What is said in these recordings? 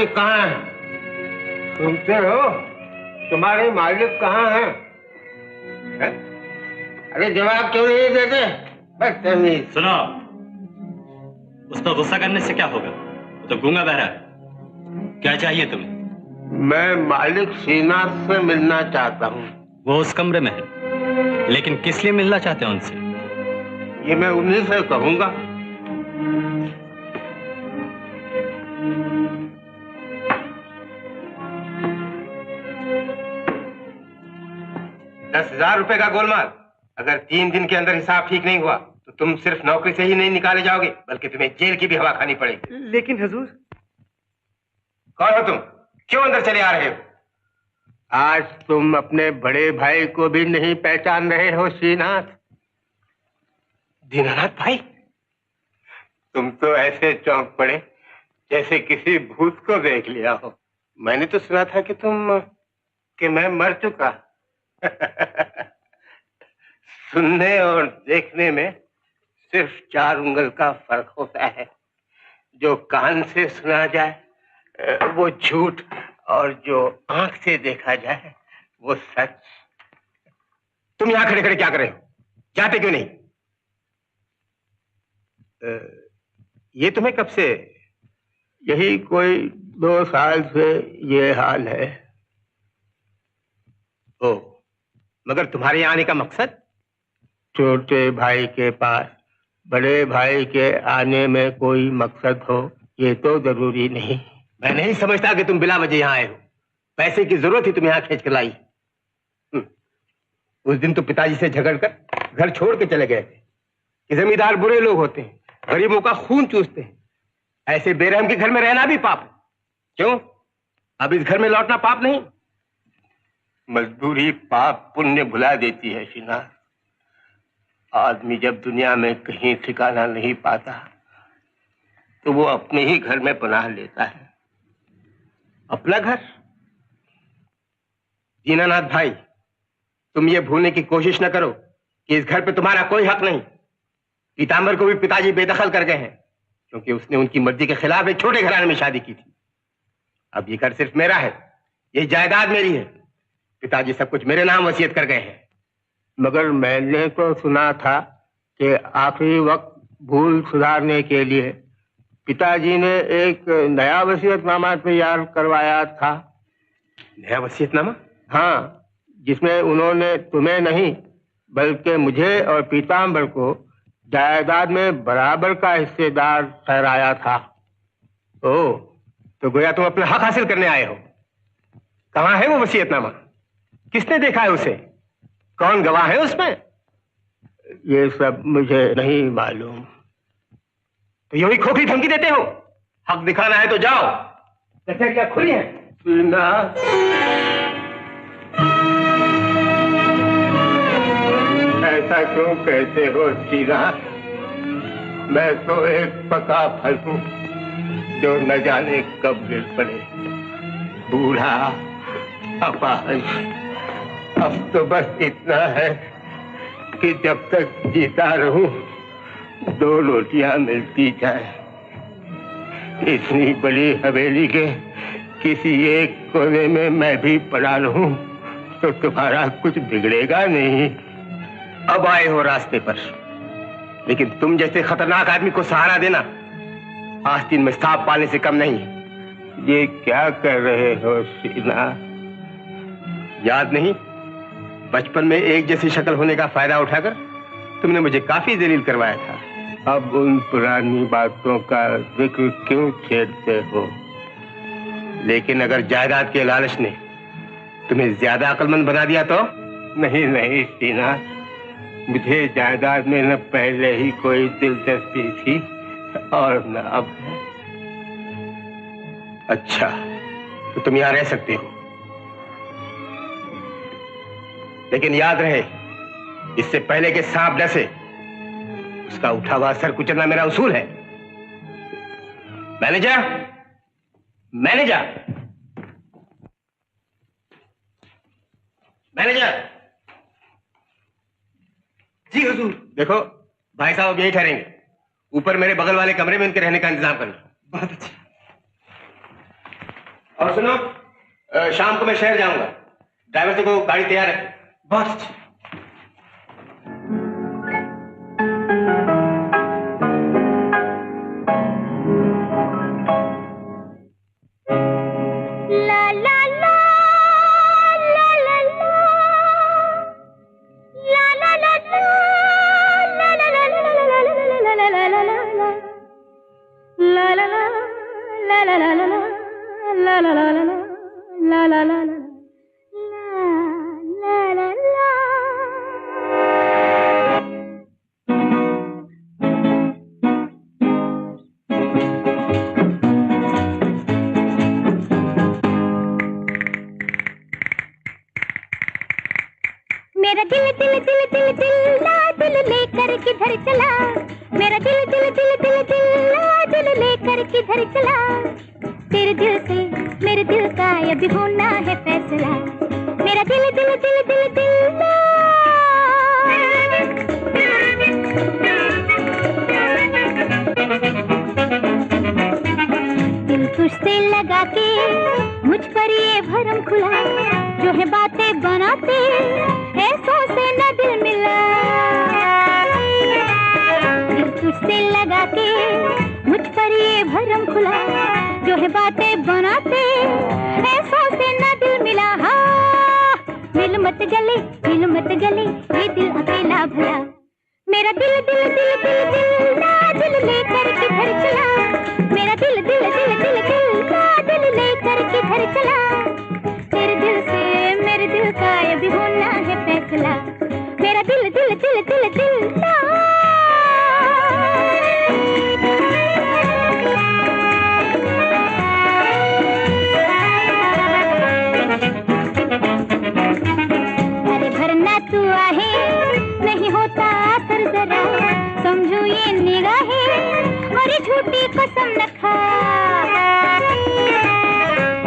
मालिक कहाँ है? सुनते हो? तुम्हारे मालिक कहाँ है? अरे जवाब क्यों नहीं देते? बदतमीज। सुनो, उस पर गुस्सा करने से क्या होगा? वो तो गूंगा बहरा है। क्या चाहिए तुम्हें? मैं मालिक श्रीनाथ से मिलना चाहता हूँ। वो उस कमरे में है, लेकिन किस लिए मिलना चाहते हैं उनसे? ये मैं उन्हीं से कहूंगा। ₹10,000 का गोलमाल। अगर 3 दिन के अंदर हिसाब ठीक नहीं हुआ तो तुम सिर्फ नौकरी से ही नहीं निकाले जाओगे, बल्कि तुम्हें जेल की भी हवा खानी पड़ेगी। लेकिन हुजूर। कौन हो तुम? क्यों अंदर चले आ रहे हो? आज तुम अपने बड़े भाई को भी नहीं पहचान रहे हो श्रीनाथ? दीनानाथ भाई, तुम तो ऐसे चौंक पड़े जैसे किसी भूत को देख लिया हो। मैंने तो सुना था कि मैं मर चुका। सुनने और देखने में सिर्फ 4 उंगल का फर्क होता है। जो कान से सुना जाए वो झूठ, और जो आंख से देखा जाए वो सच। तुम यहां खड़े खड़े क्या कर रहे हो? जाते क्यों नहीं? ये तुम्हें कब से? यही कोई 2 साल से ये हाल है। ओ, मगर तुम्हारे यहाँ आने का मकसद? छोटे भाई के पास बड़े भाई के आने में कोई मकसद हो, ये तो जरूरी नहीं। मैं नहीं समझता कि तुम बिला वजह यहाँ आए हो। पैसे की जरूरत ही तुम्हें यहाँ खींच कर लाई। उस दिन तो पिताजी से झगड़कर घर छोड़ के चले गए थे कि जमींदार बुरे लोग होते हैं, गरीबों का खून चूसते हैं। ऐसे बेरहम के घर में रहना भी पाप है। क्यों? अब इस घर में लौटना पाप नहीं? मजदूरी पाप पुण्य भुला देती है श्रीनाथ। आदमी जब दुनिया में कहीं ठिकाना नहीं पाता तो वो अपने ही घर में पनाह लेता है। अपना घर? दीनानाथ भाई, तुम ये भूलने की कोशिश न करो कि इस घर पे तुम्हारा कोई हक नहीं। पीताम्बर को भी पिताजी बेदखल कर गए हैं क्योंकि उसने उनकी मर्जी के खिलाफ एक छोटे घराने में शादी की थी। अब ये घर सिर्फ मेरा है, ये जायदाद मेरी है। पिताजी सब कुछ मेरे नाम वसीयत कर गए हैं। मगर मैंने तो सुना था कि आखिरी वक्त भूल सुधारने के लिए पिताजी ने एक नया वसीयतनामा तैयार करवाया था। नया वसीयतनामा? हाँ, जिसमें उन्होंने तुम्हें नहीं बल्कि मुझे और पीताम्बर को जायदाद में बराबर का हिस्सेदार ठहराया था। ओह, तो गोया तुम अपना हक हासिल करने आए हो। कहाँ है वो वसीयतनामा? किसने देखा है उसे? कौन गवाह है उसमें? ये सब मुझे नहीं मालूम। तो यूं ही खोखली धमकी देते हो? हक दिखाना है तो जाओ, क्या खुली है? ऐसा क्यों कहते हो सीना? मैं तो एक पका फल हूँ जो न जाने कब गिर पड़े। बूढ़ा, अपाहिज। अब तो बस इतना है कि जब तक जीता रहूं 2 रोटियां मिलती जाए। इतनी बड़ी हवेली के किसी एक कोने में मैं भी पड़ा रहूं तो तुम्हारा कुछ बिगड़ेगा नहीं। अब आए हो रास्ते पर, लेकिन तुम जैसे खतरनाक आदमी को सहारा देना आस्तीन में सांप पालने से कम नहीं। ये क्या कर रहे हो सीना? याद नहीं? बचपन में एक जैसी शक्ल होने का फायदा उठाकर तुमने मुझे काफी जलील करवाया था। अब उन पुरानी बातों का जिक्र क्यों छेड़ते हो? लेकिन अगर जायदाद के लालच ने तुम्हें ज्यादा अक्लमंद बना दिया तो? नहीं नहीं सीना, मुझे जायदाद में न पहले ही कोई दिलचस्पी थी और न अब। अच्छा, तो तुम यहां रह सकते हो, लेकिन याद रहे इससे पहले कि सांप डसे उसका उठा हुआ सर कुचलना मेरा उसूल है। Manager, manager, manager. जी हुजूर। देखो, भाई साहब यहीं ठहरेंगे, ऊपर मेरे बगल वाले कमरे में उनके रहने का इंतजाम करना। बहुत अच्छा। और सुनो, शाम को मैं शहर जाऊंगा, ड्राइवर से को गाड़ी तैयार रखे। बहुत अच्छी। मेरा दिल दिल दिल दिल दिल ला दिल लेकर किधर चला, मेरा दिल दिल दिल दिल दिल ला दिल लेकर किधर चला, तेरे दिल से मेरे दिल का अभी होना है फैसला, मेरा दिल दिल दिल दिल दिल ला। दिल तुझसे लगा के मुझ पर ये भरम खुला, जो है बातें बनाते ऐसों से न दिल मिला, दिल तुझसे लगा के मुझ पर ये भरम खुला, जो है बातें बनाते ऐसों से न दिल मिला। हाँ, मिल मत गले ये दिल अकेला भला, मेरा दिल दिल दिल दिल दिल ना दिल लेकर किधर चला, मेरा दिल दिल दिल दिल दिल ना दिल लेकर किधर चला, तेरे दिल से मेरे दिल का अभी होना है फैसला, मेरा दिल दिल दिल दिल दिल ना। अरे भरना तू आहे नहीं होता असर जरा, समझू ये निगाहें और ये झूठी कसम न खा,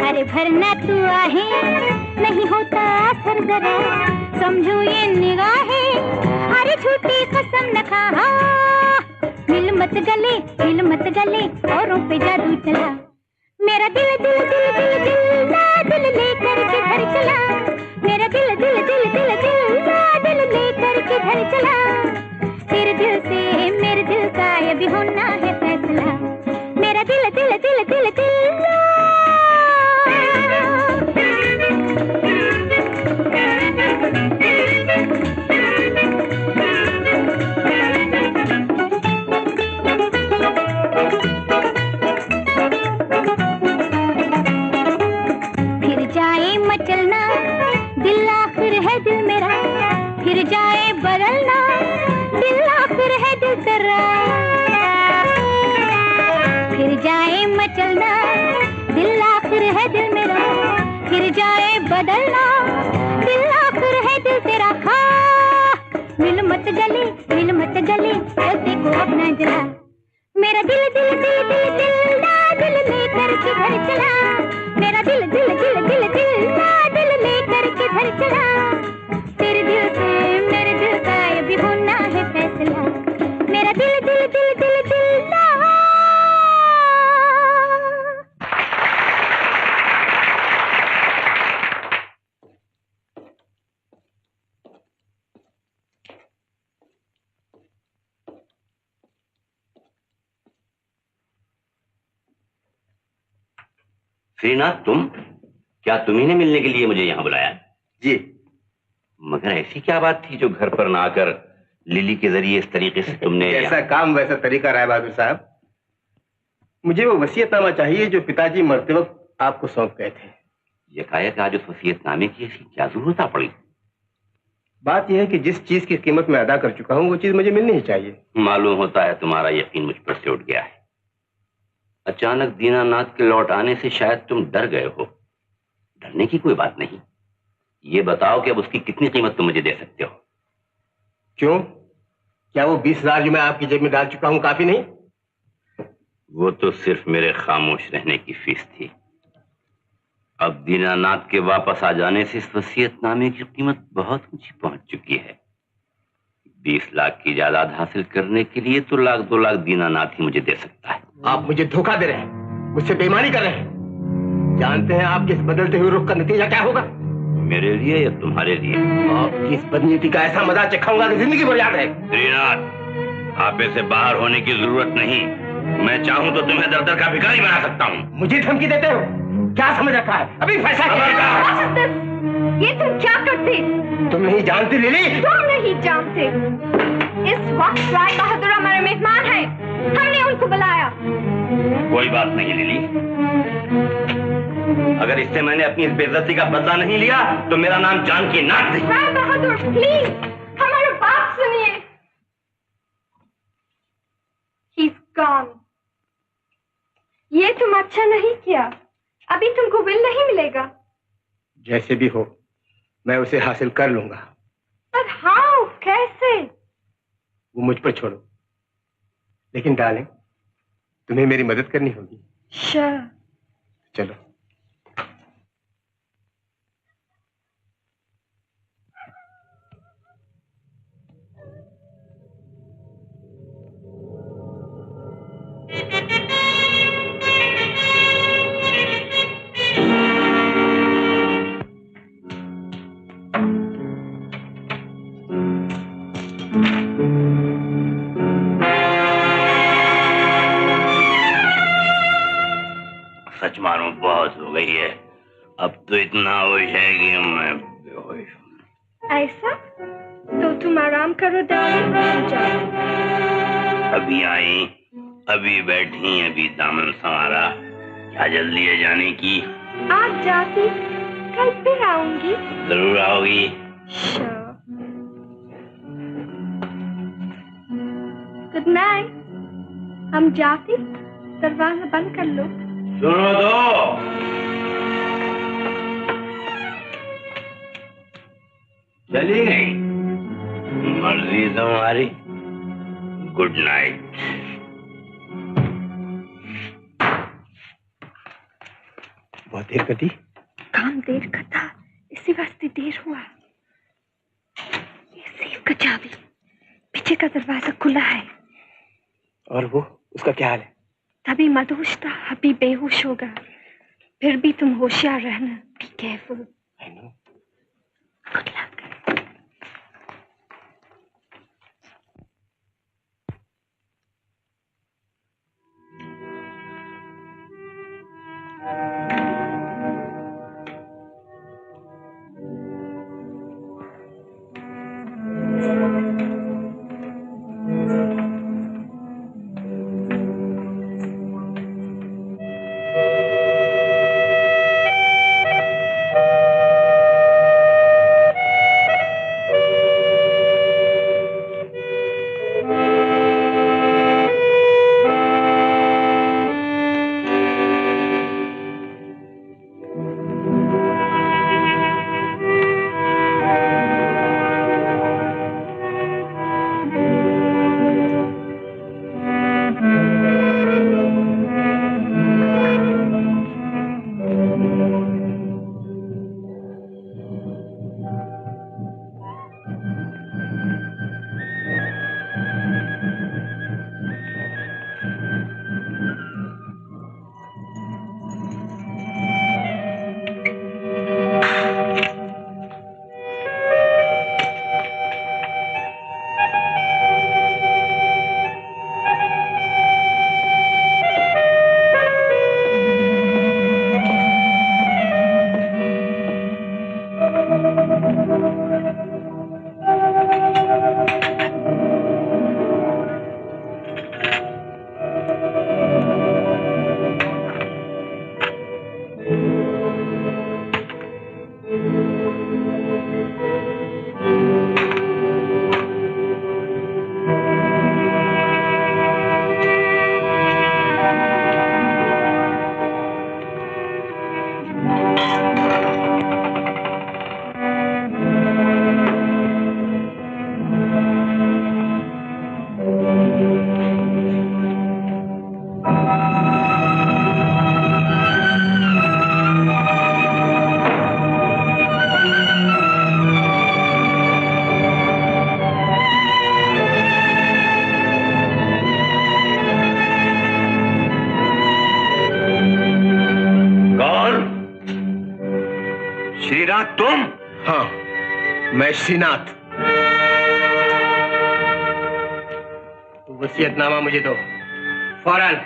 अरे भरना तू आहे नहीं होता असर जरा, समझू ये निगाहें अरे झूठी कसम न खा। मिल मत गले औरों पे जादू चला, मेरा दिल दिल दिल दिल दिल ना दिल लेकर किधर चला, मेरा दिल दिल दिल दिल दिल ना दिल लेकर किधर चला, तेरे दिल से मेरे दिल का अभी होना है फैसला, मेरा दिल दिल दिल दिल दिल ना। फिर जाए मचलना दिल आखिर है दिल मेरा, फिर जाए बदलना दिल आखिर है दिल तेरा, फिर जाए मचलना दिल आखिर है दिल मेरा, फिर जाए बदलना दिल आखिर है दिल तेरा। खा मिल मत गले जलते को अपना जला, मेरा दिल दिल दिल दिल दिल ना दिल लेकर किधर चला, मेरा दिल दिल दिल दिल दिल ना दिल लेकर किधर चला, तेरे दिल से मेरे दिल का अभी होना है फैसला, मेरा दिल दिल दिल दिल दिल ना। श्रीनाथ, क्या तुम्ही ने मिलने के लिए मुझे यहाँ बुलाया? जी। मगर ऐसी क्या बात थी जो घर पर ना आकर लिली के जरिए इस तरीके से तुमने ऐसा काम वैसा तरीका राय बहादुर साहब, मुझे वो वसीयतनामा चाहिए जो पिताजी मरते वक्त आपको सौंप गए थे। यकायक आज उस वसीयतनामे की ऐसी क्या जरूरत आ पड़ी? बात यह है कि जिस चीज की कीमत मैं अदा कर चुका हूँ वो चीज मुझे मिलनी ही चाहिए। मालूम होता है तुम्हारा यकीन मुझ पर से उठ गया है। अचानक दीनानाथ के लौट आने से शायद तुम डर गए हो। डरने की कोई बात नहीं। ये बताओ कि अब उसकी कितनी कीमत तुम मुझे दे सकते हो? क्यों, क्या वो 20,000 जो मैं आपकी जेब में डाल चुका हूं काफी नहीं? वो तो सिर्फ मेरे खामोश रहने की फीस थी। अब दीनानाथ के वापस आ जाने से इस वसीयतनामे की कीमत बहुत ऊंची पहुंच चुकी है। 20 लाख की जायदाद हासिल करने के लिए तो 1 लाख 2 लाख दीनानाथ ही मुझे दे सकता है। आप मुझे धोखा दे रहे हैं, मुझसे बेईमानी कर रहे हैं। जानते हैं आपके इस बदलते हुए रुख का नतीजा क्या होगा? मेरे लिए या तुम्हारे लिए? आपकी इस बदनीति का ऐसा मजा चखाऊंगा कि जिंदगी भर याद है। श्रीनाथ, आप से बाहर होने की जरूरत नहीं। मैं चाहूं तो तुम्हें दर दर का भिखारी बना सकता हूं। मुझे धमकी देते हो? क्या समझ रखा है? अभी फैसला मुकद्दस, ये तुम क्या करते? तुम नहीं जानती लिली? तुम नहीं जानते। इस वक्त राय बहादुर हमारे मेहमान हैं। हमने उनको बुलाया। कोई बात नहीं लिली, अगर इससे मैंने अपनी इस बेइज्जती का बदला नहीं लिया तो मेरा नाम जानकी नाथ नहीं। राय बहादुर प्लीज हमारी बात सुनिए। He's gone. ये तुम अच्छा नहीं किया। अभी तुमको विल नहीं मिलेगा। जैसे भी हो मैं उसे हासिल कर लूंगा। पर हाउ, कैसे? वो मुझ पर छोड़ो, लेकिन डार्लिंग तुम्हें मेरी मदद करनी होगी। Sure. चलो। सच मानो बहुत हो गई है, अब तो इतना होश है कि मैं बेहोश हूं। ऐसा? तो तुम आराम करो डार्लिंग। अभी आई, अभी बैठी, अभी दामन संवारा, क्या जल्दी है जाने की? आज जाती, कल फिर आऊंगी। जरूर आओगी। Good night. हम जाती, दरवाजा बंद कर लो। सुनो तो, चली गई, मर्जी तुम्हारी। Good night. बहुत देर कर दी। काम देर का था, इसी वास्ते देर हुआ। ये सेफ का चाबी, पीछे का दरवाजा खुला है। और वो, उसका क्या हाल है? तभी मदहोश था, अभी बेहोश होगा। फिर भी तुम होशियार रहना। Be careful. I know. Good luck. Srinath तुम? हाँ, मैं श्रीनाथ। वसीयतनामा मुझे दो फौरन।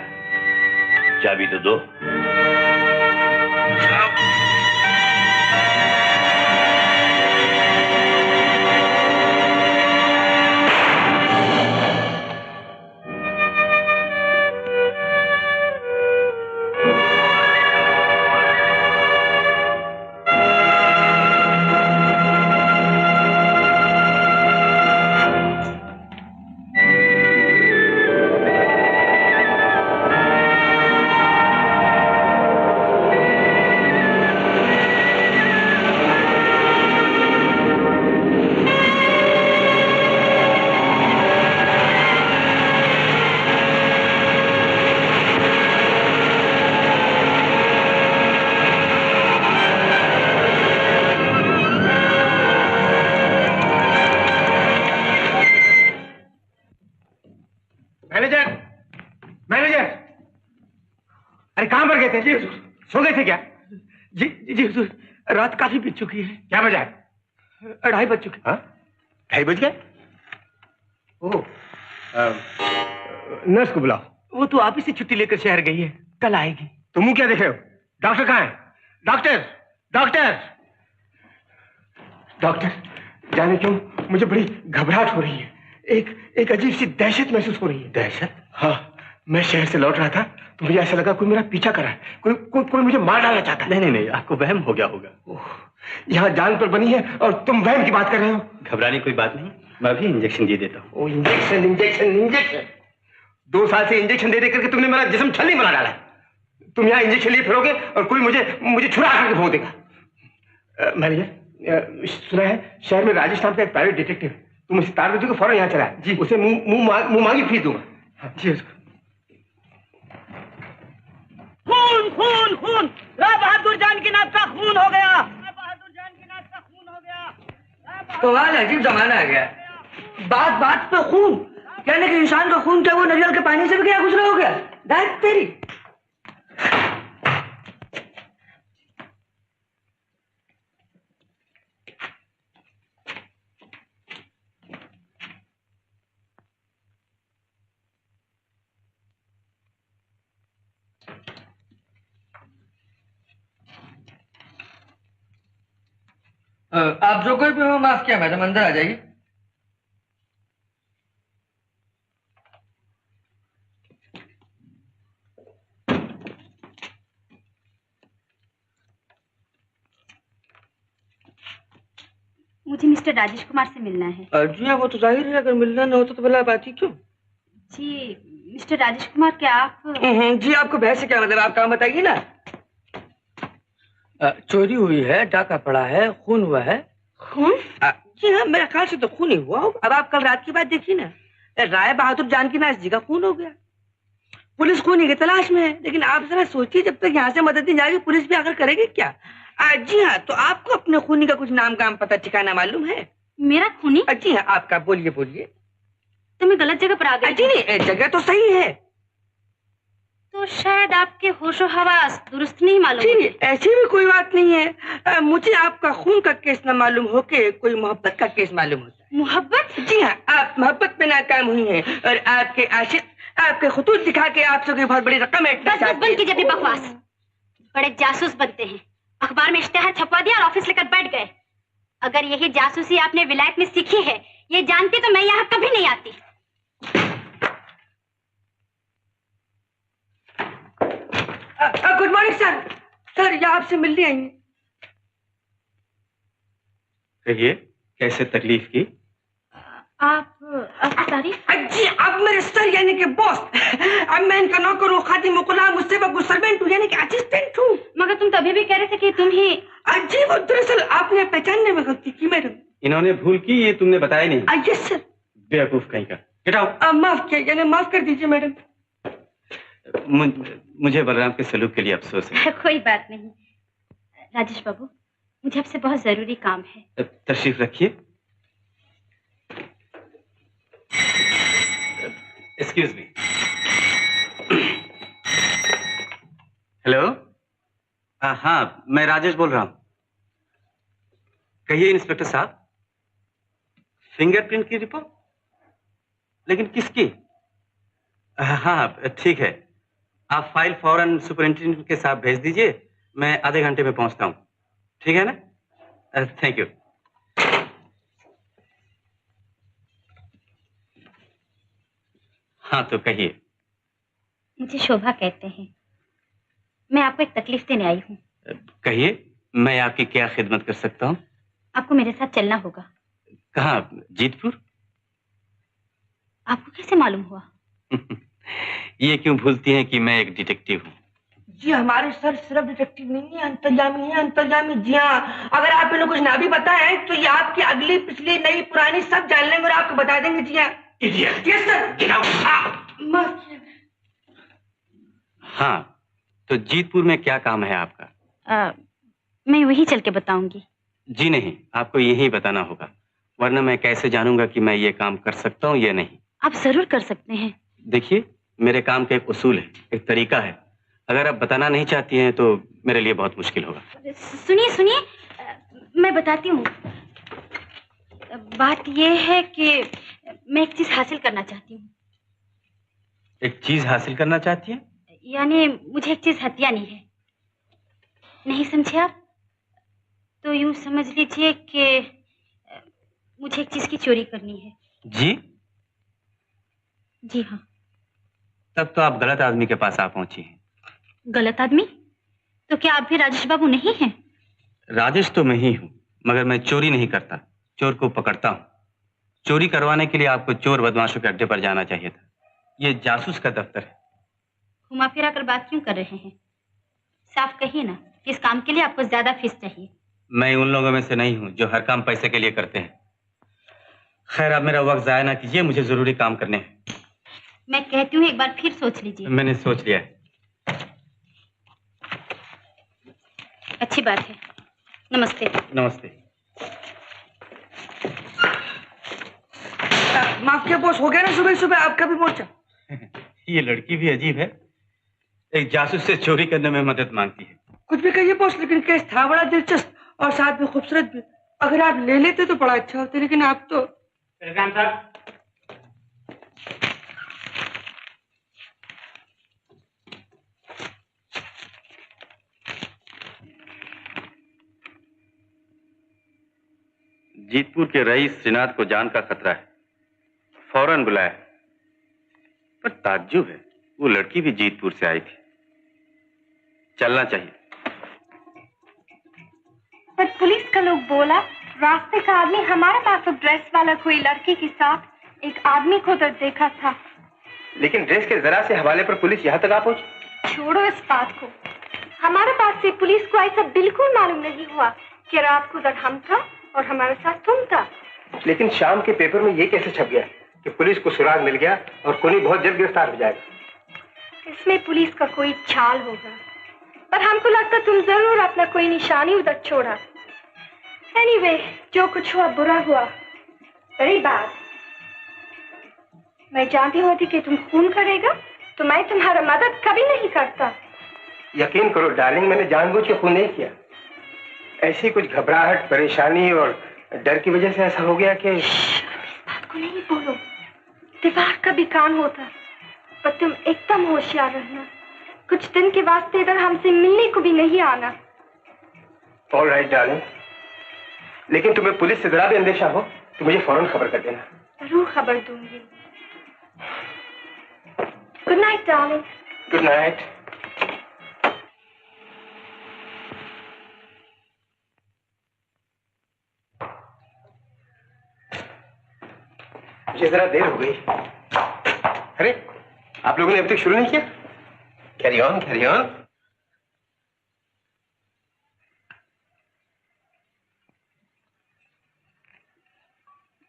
चाबी तो दो। सो गए थे क्या? जी जी जी हुजूर, रात काफी बीत चुकी है। क्या बजा है? 2:30 बज चुके। हाँ, 2:30 बज गए? ओह, नर्स को बुलाओ। वो तो आप ही से छुट्टी लेकर शहर गई है, कल आएगी। तुम मुंह क्या देख रहे हो? डॉक्टर कहाँ है? डॉक्टर, डॉक्टर, डॉक्टर, जाने क्यों मुझे बड़ी घबराहट हो रही है। एक अजीब सी दहशत महसूस हो रही है। दहशत? हाँ, मैं शहर से लौट रहा था तो मुझे ऐसा लगा कोई मेरा पीछा कर रहा है, कोई मुझे मार डालना चाहता है। नहीं नहीं नहीं, आपको वहम हो गया होगा। यहाँ जान पर बनी है और तुम वहम की बात कर रहे हो। घबराने कोई बात नहीं, मैं अभी इंजेक्शन दे देता हूँ। इंजेक्शन इंजेक्शन इंजेक्शन, 2 साल से इंजेक्शन दे करके तुमने मेरा जिस्म छल्ली बना डाला है। तुम यहाँ इंजेक्शन लिए फिरोगे और कोई मुझे छुड़ा करके भोग देगा। मैनेजर, सुना है शहर में राजेश नाम का एक प्राइवेट डिटेक्टिव, तुम उसे तार दो, फौरन यहाँ चला जी। उसे मुंह मांगी फीस दूंगा। जी। खून खून खून, राय बहादुर जानकीनाथ का खून हो गया। राय बहादुर जानकीनाथ का खून हो गया। कमाल है, अजीब जमाना आ गया। बात बात पे खून, कहने कि इंसान का खून क्या वो नारियल के पानी से भी क्या गुजरा हो गया? दाद तेरी। आप जो कोई भी हो, माफ किया मैडम, अंदर आ जाइए। मुझे मिस्टर राजेश कुमार से मिलना है। जी हाँ, वो तो जाहिर है, अगर मिलना न होता तो भला बात ही क्यों। जी मिस्टर राजेश कुमार, क्या आप? जी, आपको बहस से क्या मतलब, आप काम बताइए ना। चोरी हुई है, डाका पड़ा है, खून हुआ है। खून? जी हाँ, मेरे ख्याल से तो खून ही हुआ। अब आप कल रात की बात देखिए ना, राय बहादुर जानकीनाथ जी का खून हो गया। पुलिस खूनी की तलाश में है, लेकिन आप जरा सोचिए, जब तक यहाँ से मदद नहीं जाएगी पुलिस भी आकर करेगी क्या? जी हाँ, तो आपको अपने खूनी का कुछ नाम काम पता ठिकाना मालूम है? मेरा खूनी? जी हाँ, आपका। बोलिए बोलिए। तो मैं गलत जगह पर आ गई? जी नहीं, जगह तो सही है। तो शायद आपके होशो हवास दुरुस्त नहीं मालूम। जी, ऐसी भी कोई बात नहीं है। मुझे आपका खून का केस न मालूम होके कोई मोहब्बत का केस मालूम होता है। मोहब्बत? जी हाँ, आप मोहब्बत में नाकाम हुई हैं और आपके आशिक आपके खुतूत दिखा के आपसे कोई बहुत बड़ी रकम है। बस बंद कीजिए अपनी बकवास। बड़े जासूस बनते हैं, अखबार में इश्तेहार छपवा दिया और ऑफिस लेकर बैठ गए। अगर यही जासूसी आपने विलायत में सीखी है, ये जानती तो मैं यहाँ कभी नहीं आती। Good morning sir. सर, ये आपसे मिलने आई हैं। कहिए, कैसे तकलीफ की? आपकी तारीफ? जी, अब मेरे सर यानी कि बॉस, अब मैं इनका नौकर हूँ, खादिम, गुलाम, मुस्तबक, सर्वेंट हूँ, यानी कि असिस्टेंट हूँ। मगर तुम तभी भी कह रहे थे कि तुम ही। जी, वो दरअसल आपने पहचानने में गलती की मैडम। इन्होंने भूल की, ये तुमने बताया नहीं। Yes sir. बेवकूफ कहीं का। Get out. माफ किया, यानी माफ कर दीजिए मैडम। मुझे बलराम के सलूक के लिए अफसोस है। कोई बात नहीं राजेश बाबू, मुझे आपसे बहुत जरूरी काम है। तशरीफ रखिए। Excuse me. हेलो। हाँ, मैं राजेश बोल रहा हूँ। कहिए इंस्पेक्टर साहब। फिंगरप्रिंट की रिपोर्ट? लेकिन किसकी? हाँ ठीक है, आप फाइल फौरन सुपरिंटेंडेंट के साथ भेज दीजिए, मैं आधे घंटे में पहुंचता हूं, ठीक है ना? Thank you. हाँ तो कहिए। मुझे शोभा कहते हैं, मैं आपको एक तकलीफ देने आई हूँ। कहिए, मैं आपकी क्या खिदमत कर सकता हूँ? आपको मेरे साथ चलना होगा। कहाँ? जीतपुर? आपको कैसे मालूम हुआ? ये क्यों भूलती हैं कि मैं एक डिटेक्टिव हूँ? जी हमारे सर सिर्फ डिटेक्टिव नहीं है, अंतर्यामी है, अंतर्यामी। जी हाँ, अगर आप इन्हें कुछ ना भी बताएं तो ये आपकी अगली पिछली नई पुरानी सब जान लेंगे और आपको बता देंगे। जी हाँ। Yes sir. हाँ, तो जीतपुर में क्या काम है आपका? मैं वही चल के बताऊंगी। जी नहीं, आपको यही बताना होगा, वरना मैं कैसे जानूंगा कि मैं ये काम कर सकता हूँ या नहीं। आप जरूर कर सकते हैं। देखिए, मेरे काम का एक उसूल है, एक तरीका है। अगर आप बताना नहीं चाहती हैं तो मेरे लिए बहुत मुश्किल होगा। सुनिए सुनिए, मैं बताती हूँ। बात यह है कि मैं एक चीज हासिल करना चाहती हूँ। एक चीज हासिल करना चाहती हैं? यानी मुझे एक चीज हथियानी है। नहीं समझे आप? तो यूं समझ लीजिए कि मुझे एक चीज की चोरी करनी है। जी? जी हाँ। तब तो आप गलत आदमी के पास आ पहुंची हैं। गलत आदमी? तो क्या आप भी राजेश बाबू नहीं हैं? राजेश तो मैं ही हूँ, मगर मैं चोरी नहीं करता, चोर को पकड़ता हूँ। चोरी करवाने के लिए आपको चोर बदमाशों के अड्डे पर जाना चाहिए था। ये जासूस का दफ्तर है। घुमा फिरा कर बात क्यों कर रहे हैं? साफ कहिए ना, इस काम के लिए आपको ज्यादा फीस चाहिए। मैं उन लोगों में से नहीं हूँ जो हर काम पैसे के लिए करते हैं। खैर, आप मेरा वक्त जाया ना कीजिए, मुझे जरूरी काम करने हैं। मैं कहती हूँ एक बार फिर सोच लीजिए। मैंने सोच लिया है। अच्छी बात है। नमस्ते। नमस्ते। माफ किया बॉस, हो गया ना सुबह सुबह आपका भी मोर्चा। ये लड़की भी अजीब है, एक जासूस से चोरी करने में मदद मांगती है। कुछ भी कहिए बॉस, लेकिन केस था बड़ा दिलचस्प और साथ में खूबसूरत भी। अगर आप ले लेते तो बड़ा अच्छा होता, लेकिन आप तो। जीतपुर के रईस श्रीनाथ को जान का खतरा है, फौरन बुलाया। पर ताज्जुब है, वो लड़की भी जीतपुर से आई थी। चलना चाहिए। पर पुलिस का लोग बोला रास्ते का आदमी हमारे पास ड्रेस वाला कोई लड़की के साथ एक आदमी को उधर देखा था। लेकिन ड्रेस के जरा से हवाले पर पुलिस यहाँ तक आ पहुंची। छोड़ो इस बात को, हमारे पास से पुलिस को ऐसा बिल्कुल मालूम नहीं हुआ कि रात को उधर हम था और हमारे साथ तुम था। लेकिन शाम के पेपर में ये कैसे छप गया कि पुलिस को सुराग मिल गया और कोनी बहुत जल्द गिरफ्तार हो जाएगा? इसमें पुलिस का कोई चाल होगा, पर हमको लगता तुम जरूर अपना कोई निशानी उधर छोड़ा। एनीवे, जो कुछ हुआ बुरा हुआ, बड़ी बात। मैं जानती होती कि तुम खून करेगा तो मैं तुम्हारा मदद कभी नहीं करता। यकीन करो डार्लिंग, मैंने जानबूझ के खून नहीं किया। ऐसी कुछ घबराहट, परेशानी और डर की वजह से ऐसा हो गया कि। इस बात को नहीं बोलो, दीवार का भी कान होता। पर तुम एकदम होशियार रहना, कुछ दिन के वास्ते इधर हमसे मिलने को भी नहीं आना। ऑल राइट डार्लिंग, लेकिन तुम्हें पुलिस से जरा भी अंदेशा हो तो मुझे फौरन खबर कर देना। जरूर खबर दूंगी। Good night darling. Good night. मुझे जरा देर हो गई। अरे, आप लोगों ने अब तक शुरू नहीं किया? Carry on, carry on.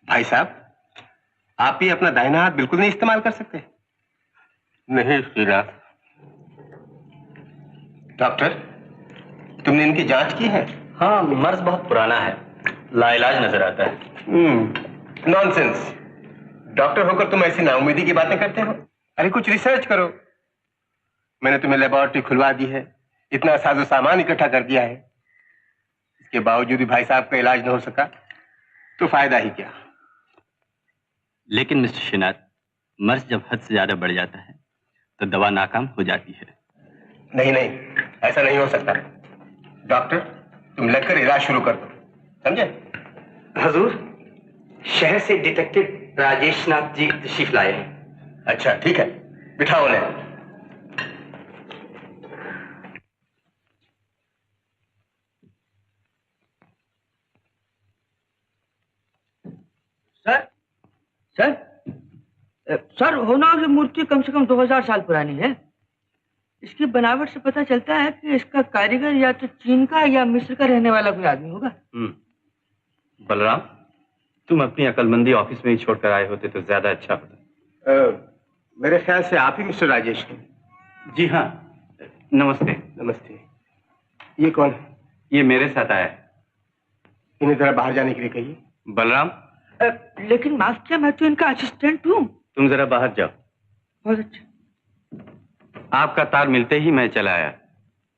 भाई साहब, आप भी अपना दाहिना हाथ बिल्कुल नहीं इस्तेमाल कर सकते? नहीं श्रीनाथ। डॉक्टर, तुमने इनकी जांच की है? हाँ, मर्ज बहुत पुराना है, लाइलाज नजर आता है। नॉनसेंस। डॉक्टर होकर तुम ऐसी नाउम्मीदी की बातें करते हो? अरे कुछ रिसर्च करो। मैंने तुम्हें लेबोरेटरी खुलवा दी है, इतना साजो सामान इकट्ठा कर दिया है। के बावजूद भी भाई साहब का इलाज न हो सका तो फायदा ही क्या। लेकिन मिस्टर श्रीनाथ, मर्ज जब हद से ज्यादा बढ़ जाता है तो दवा नाकाम हो जाती है। नहीं नहीं, ऐसा नहीं हो सकता। डॉक्टर, तुम लगकर इलाज शुरू कर दो, समझे? हजूर, शहर से डिटेक्टिव राजेश नाथ जी तशरीफ लाए हैं। अच्छा ठीक है, बिठाओ उन्हें। सर सर होना की मूर्ति कम से कम 2000 साल पुरानी है। इसकी बनावट से पता चलता है कि इसका कारीगर या तो चीन का या मिस्र का रहने वाला कोई आदमी होगा। बलराम, तुम अपनी अकलमंदी ऑफिस में ही छोड़कर आए होते तो ज्यादा अच्छा होता। मेरे ख्याल से आप ही मिस्टर राजेश हैं। जी हाँ, नमस्ते। नमस्ते। ये कौन है? ये मेरे साथ आया है। इन्हें जरा बाहर जाने के लिए कहिए। बलराम, लेकिन माफ किया, मैं तो इनका असिस्टेंट हूँ। तुम जरा बाहर जाओ। बहुत अच्छा। आपका तार मिलते ही मैं चला आया,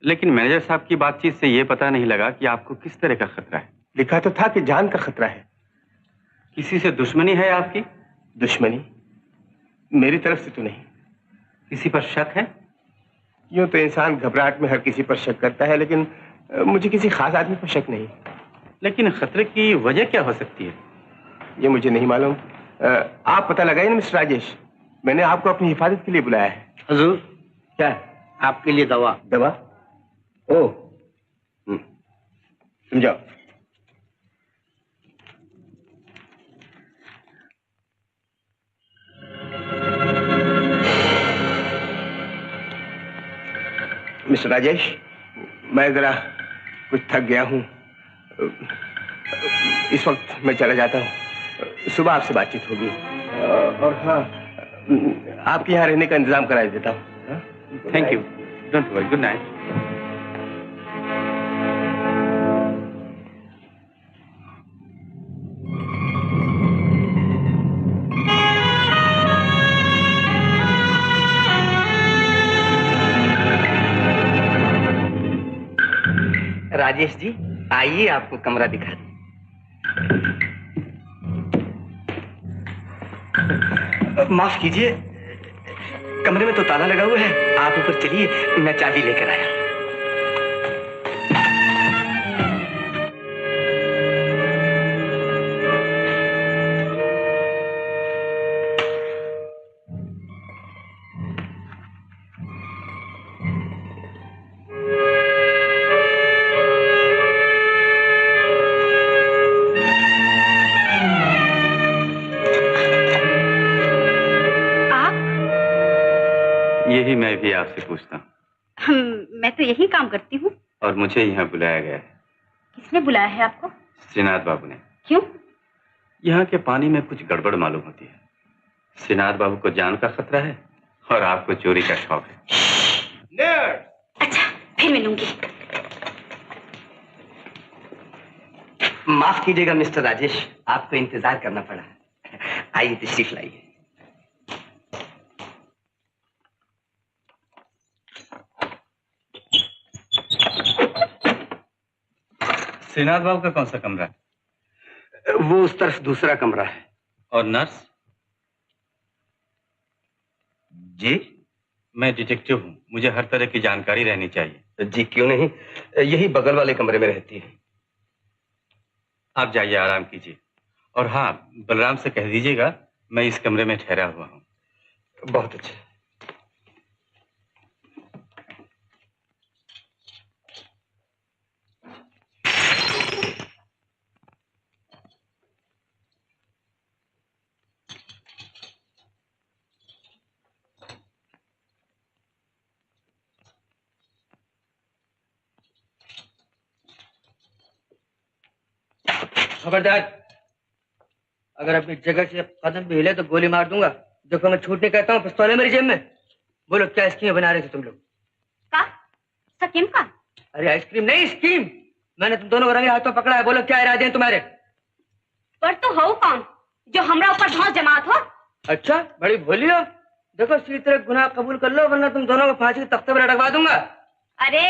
लेकिन मैनेजर साहब की बातचीत से ये पता नहीं लगा कि आपको किस तरह का खतरा है। लिखा तो था कि जान का खतरा है। किसी से दुश्मनी है आपकी? दुश्मनी? मेरी तरफ से तो नहीं। किसी पर शक है? यूं तो इंसान घबराहट में हर किसी पर शक करता है, लेकिन मुझे किसी खास आदमी पर शक नहीं। लेकिन खतरे की वजह क्या हो सकती है? ये मुझे नहीं मालूम। आप पता लगाइए ना मिस्टर राजेश, मैंने आपको अपनी हिफाजत के लिए बुलाया है। हजूर, क्या है? आपके लिए दवा। दवा? ओह, तुम जाओ। मिस्टर राजेश, मैं जरा कुछ थक गया हूं, इस वक्त मैं चला जाता हूं। सुबह आपसे बातचीत होगी। और हाँ, आपके यहाँ रहने का इंतजाम करा देता हूँ। Thank you, don't worry, good night. Rajesh ji, आइए आपको कमरा दिखा दूं। माफ कीजिए, कमरे में तो ताला लगा हुआ है। आप ऊपर चलिए, मैं चाबी लेकर आया। यही मैं भी आपसे पूछता हूँ। मैं तो यही काम करती हूँ। और मुझे यहाँ बुलाया गया है। किसने बुलाया है आपको? श्रीनाथ बाबू ने। क्यों? यहाँ के पानी में कुछ गड़बड़ मालूम होती है। श्रीनाथ बाबू को जान का खतरा है और आपको चोरी का शौक है। अच्छा, फिर मिलूंगी। माफ कीजिएगा मिस्टर राजेश, आपको इंतजार करना पड़ा। आइए तशरीफ लाइए। श्रीनाथ बाबू का कौन सा कमरा है? वो उस तरफ दूसरा कमरा है। और नर्स? जी, मैं डिटेक्टिव हूँ, मुझे हर तरह की जानकारी रहनी चाहिए। जी क्यों नहीं, यही बगल वाले कमरे में रहती है। आप जाइए, आराम कीजिए। और हाँ, बलराम से कह दीजिएगा मैं इस कमरे में ठहरा हुआ हूँ। बहुत अच्छा। खबरदार, अगर अपनी जगह से कदम भी हिले तो गोली मार दूंगा। देखो मैं छूट नहीं कहता हूँ, पिस्तौल है मेरी जेब में। बोलो क्या स्कीम बना रहे थे तुम लोग? का? स्कीम का? अरे आइसक्रीम नहीं, स्कीम। मैंने तुम दोनों को रंगे हाथों पकड़ा है। बोलो क्या इरादे हैं तुम्हारे? पर तो हो कौन जो हमरा ऊपर धौंस जमात हो? अच्छा, बड़ी भोली हो। देखो सीधी तरह गुनाह कबूल कर लो, वरना तुम दोनों को फांसी के तख्ते पर अटकवा दूंगा। अरे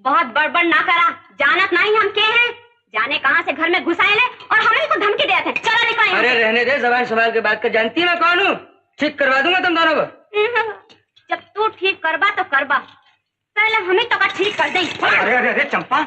बहुत बड़बड़ ना करा, जानत नहीं हम के हैं। जाने कहां से घर में घुस आए और हमें को धमकी दिया था। चलो निकलो। अरे रहने दे, जबान संभाल के बात कर। जानती है मैं कौन हूँ? ठीक करवा दूंगा तुम दोनों को। जब तू ठीक करवा तो करवा, पहले हमें तो ठीक कर दे। अरे अरे अरे चंपा,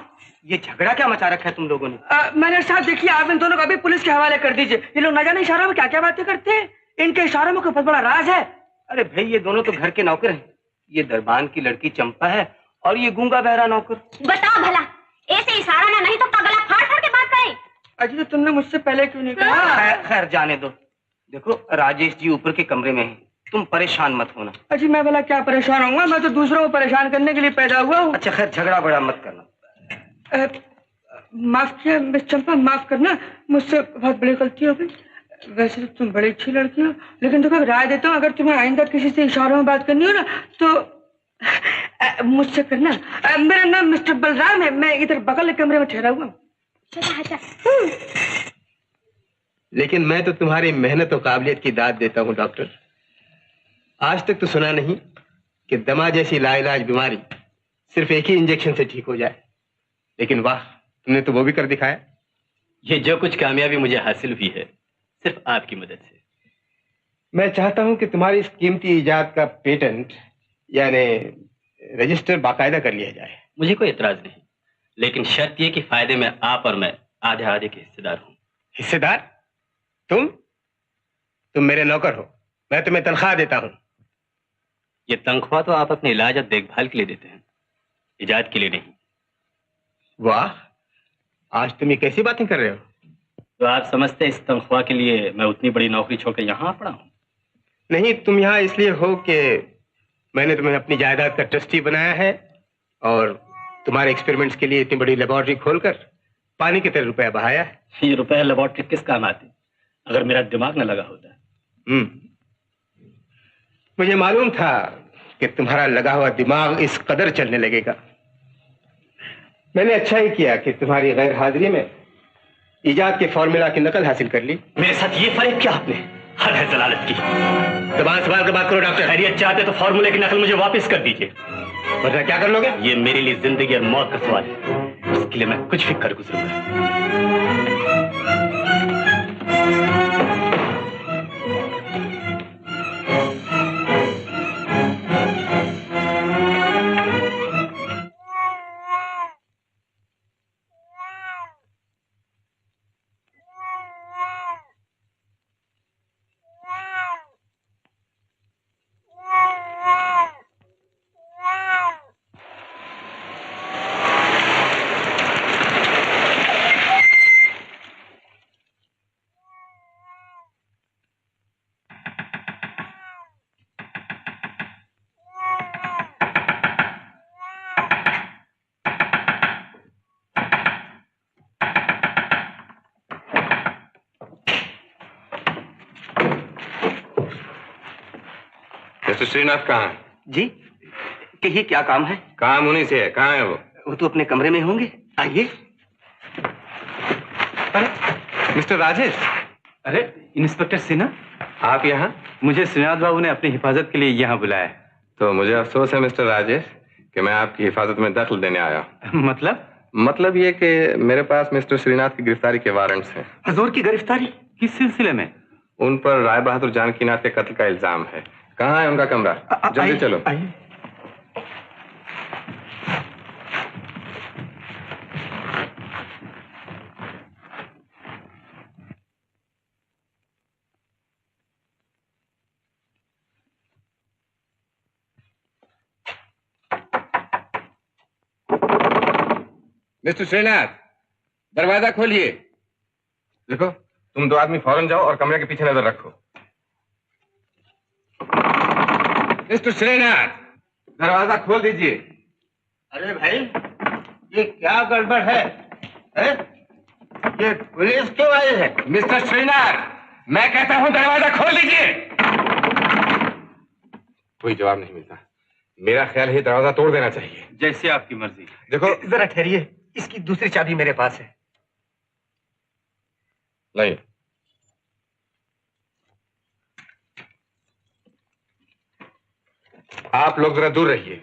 ये झगड़ा क्या मचा रखा है तुम लोगों ने? मैंने साहब देखिए, आप इन दोनों को अभी पुलिस के हवाले कर दीजिए। ये लोग न जाने इशारों में क्या क्या बातें करते हैं। इनके इशारों में कोई बहुत बड़ा राज है। अरे भाई, ये दोनों तो घर के नौकर हैं। ये दरबान की लड़की चंपा है और ये गूंगा बहरा नौकर। बताओ भला, ऐसे इशारा ना नहीं तो गला फाड़ फाड़ के बात करें। अजी तो तुमने मुझसे पहले क्यों नहीं कहा? खैर जाने दो। देखो, राजेश जी ऊपर के कमरे में हैं, तुम परेशान मत होना। अजी मैं भला क्या परेशान होऊंगा? मैं तो दूसरों को परेशान करने के लिए पैदा हुआ हूँ। अच्छा खैर, झगड़ा बड़ा मत करना। माफ किया मिस चंपा, माफ करना, मुझसे बहुत बड़ी गलती हो गई। वैसे तो तुम बड़ी अच्छी लड़की हो, लेकिन तुम्हें राय देता हूँ, अगर तुम्हें आइंदा किसी से इशारों में बात करनी हो ना तो मुझसे करना। मेरा नाम मिस्टर बलराम है, मैं इधर बगल के कमरे में ठहरा हुआ हूँ। लेकिन मैं तो तुम्हारी मेहनत और काबिलियत की दाद देता हूँ डॉक्टर। आज तक तो सुना नहीं कि दमा जैसी लाइलाज बीमारी सिर्फ एक ही इंजेक्शन से ठीक हो जाए, लेकिन वाह, तुमने तो वो भी कर दिखाया। ये जो कुछ कामयाबी मुझे हासिल हुई है सिर्फ आपकी मदद से। मैं चाहता हूं कि तुम्हारी इस कीमती इजाद का पेटेंट यानी रजिस्टर बाकायदा कर लिया जाए। मुझे कोई एतराज नहीं, लेकिन शर्त यह कि फायदे में आप और मैं आधे आधे के हिस्सेदार हूं। हिस्सेदार? तुम मेरे नौकर हो, मैं तुम्हें तनख्वाह देता हूं। ये तनख्वाह तो आप अपने इलाज और देखभाल के लिए देते हैं, इजाद के लिए नहीं। वाह, आज तुम ये कैसी बातें कर रहे हो? तो आप समझते हैं इस तनख्वाह के लिए मैं उतनी बड़ी नौकरी छोड़कर यहाँ आ पड़ा हूँ? नहीं, तुम यहाँ इसलिए हो कि मैंने तुम्हें अपनी जायदाद का ट्रस्टी बनाया है और तुम्हारे एक्सपेरिमेंट्स के लिए इतनी बड़ी लेबोरेटरी खोलकर पानी की तरह रुपया बहाया है। ये रुपया लेबोरेटरी किस काम आती अगर मेरा दिमाग न लगा होता? मुझे मालूम था कि तुम्हारा लगा हुआ दिमाग इस कदर चलने लगेगा। मैंने अच्छा ही किया कि तुम्हारी गैर हाजिरी में इजाद के फॉर्मूला की नकल हासिल कर ली। मेरे साथ ये फरेब क्या आपने? हद है जलालत की। जबान संभाल कर बात करो डॉक्टर। खैरियत चाहते तो फॉर्मूले की नकल मुझे वापस कर दीजिए, वरना क्या कर लोगे? ये मेरे लिए जिंदगी और मौत का सवाल है, उसके लिए मैं कुछ भी कर गुजरूंगा। मिस्टर श्रीनाथ कहाँ है? जी, कहिए क्या काम है? काम उन्हीं से है। कहाँ है वो? वो तो अपने कमरे में होंगे, आइए। मिस्टर राजेश। अरे इंस्पेक्टर सिन्हा, आप यहाँ? मुझे श्रीनाथ बाबू ने अपनी हिफाजत के लिए यहाँ बुलाया है। तो मुझे अफसोस है मिस्टर राजेश कि मैं आपकी हिफाजत में दखल देने आया। मतलब ये कि मेरे पास मिस्टर श्रीनाथ की गिरफ्तारी के वारंट्स हैं। हुजूर की गिरफ्तारी? किस सिलसिले में? उन पर राय बहादुर जानकीनाथ के कत्ल का इल्जाम है। कहाँ है उनका कमरा? जल्दी चलो। मिस्टर श्रीनाथ, दरवाजा खोलिए। देखो, तुम दो आदमी फौरन जाओ और कमरे के पीछे नजर रखो। मिस्टर श्रीनाथ, दरवाजा खोल दीजिए। अरे भाई, ये क्या गड़बड़ है? ये पुलिस क्यों आई है? मिस्टर श्रीनाथ, मैं कहता हूं दरवाजा खोल दीजिए। कोई जवाब नहीं मिलता। मेरा ख्याल है दरवाजा तोड़ देना चाहिए। जैसे आपकी मर्जी। देखो, जरा ठहरिए, इसकी दूसरी चाबी मेरे पास है। नहीं, आप लोग जरा दूर रहिए।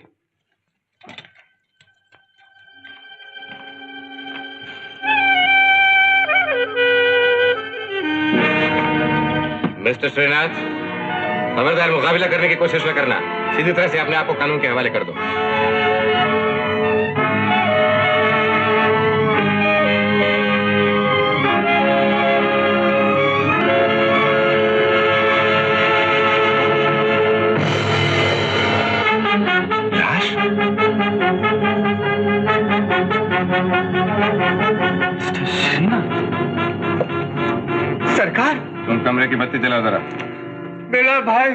मिस्टर श्रीनाथ, खबरदार मुकाबला करने की कोशिश न करना। सीधी तरह से अपने आप को कानून के हवाले कर दो। सरकार, तुम कमरे की बत्ती जलाओ जरा। मेरा भाई,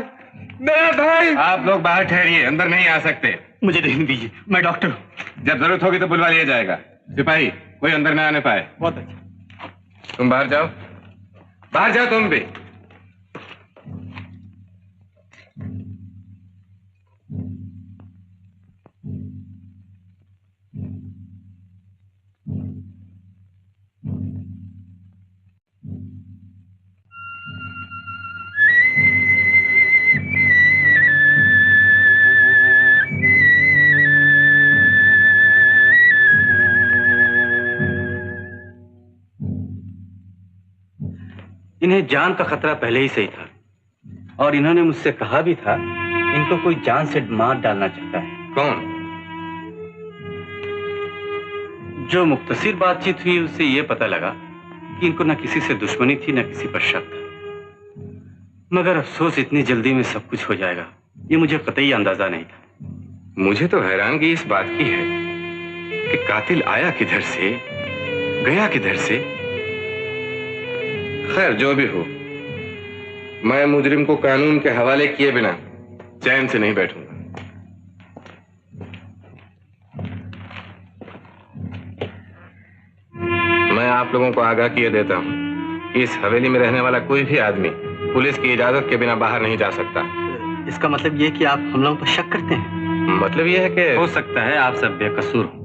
मेरा भाई। आप लोग बाहर ठहरिए, अंदर नहीं आ सकते। मुझे देखने दीजिए, मैं डॉक्टर हूँ। जब जरूरत होगी तो बुलवा लिया जाएगा। सिपाही, कोई अंदर ना आने पाए। बहुत अच्छा। तुम बाहर जाओ, बाहर जाओ तुम भी। इन्हें जान का खतरा पहले ही से ही था और इन्होंने मुझसे कहा भी था इनको कोई जान से मार डालना चाहता है। कौन? जो मुख्तसिर बातचीत हुई उससे यह पता लगा कि इनको न किसी से दुश्मनी थी न किसी पर शक था। मगर अफसोस इतनी जल्दी में सब कुछ हो जाएगा ये मुझे कतई अंदाजा नहीं था। मुझे तो हैरानगी इस बात की है कि कातिल आया किधर से, गया किधर से। खैर जो भी हो, मैं मुजरिम को कानून के हवाले किए बिना चैन से नहीं बैठूंगा। मैं आप लोगों को आगाह किए देता हूं कि इस हवेली में रहने वाला कोई भी आदमी पुलिस की इजाजत के बिना बाहर नहीं जा सकता। इसका मतलब यह कि आप हम लोगों पर शक करते हैं? मतलब यह है कि हो सकता है आप सब बेकसूर हो,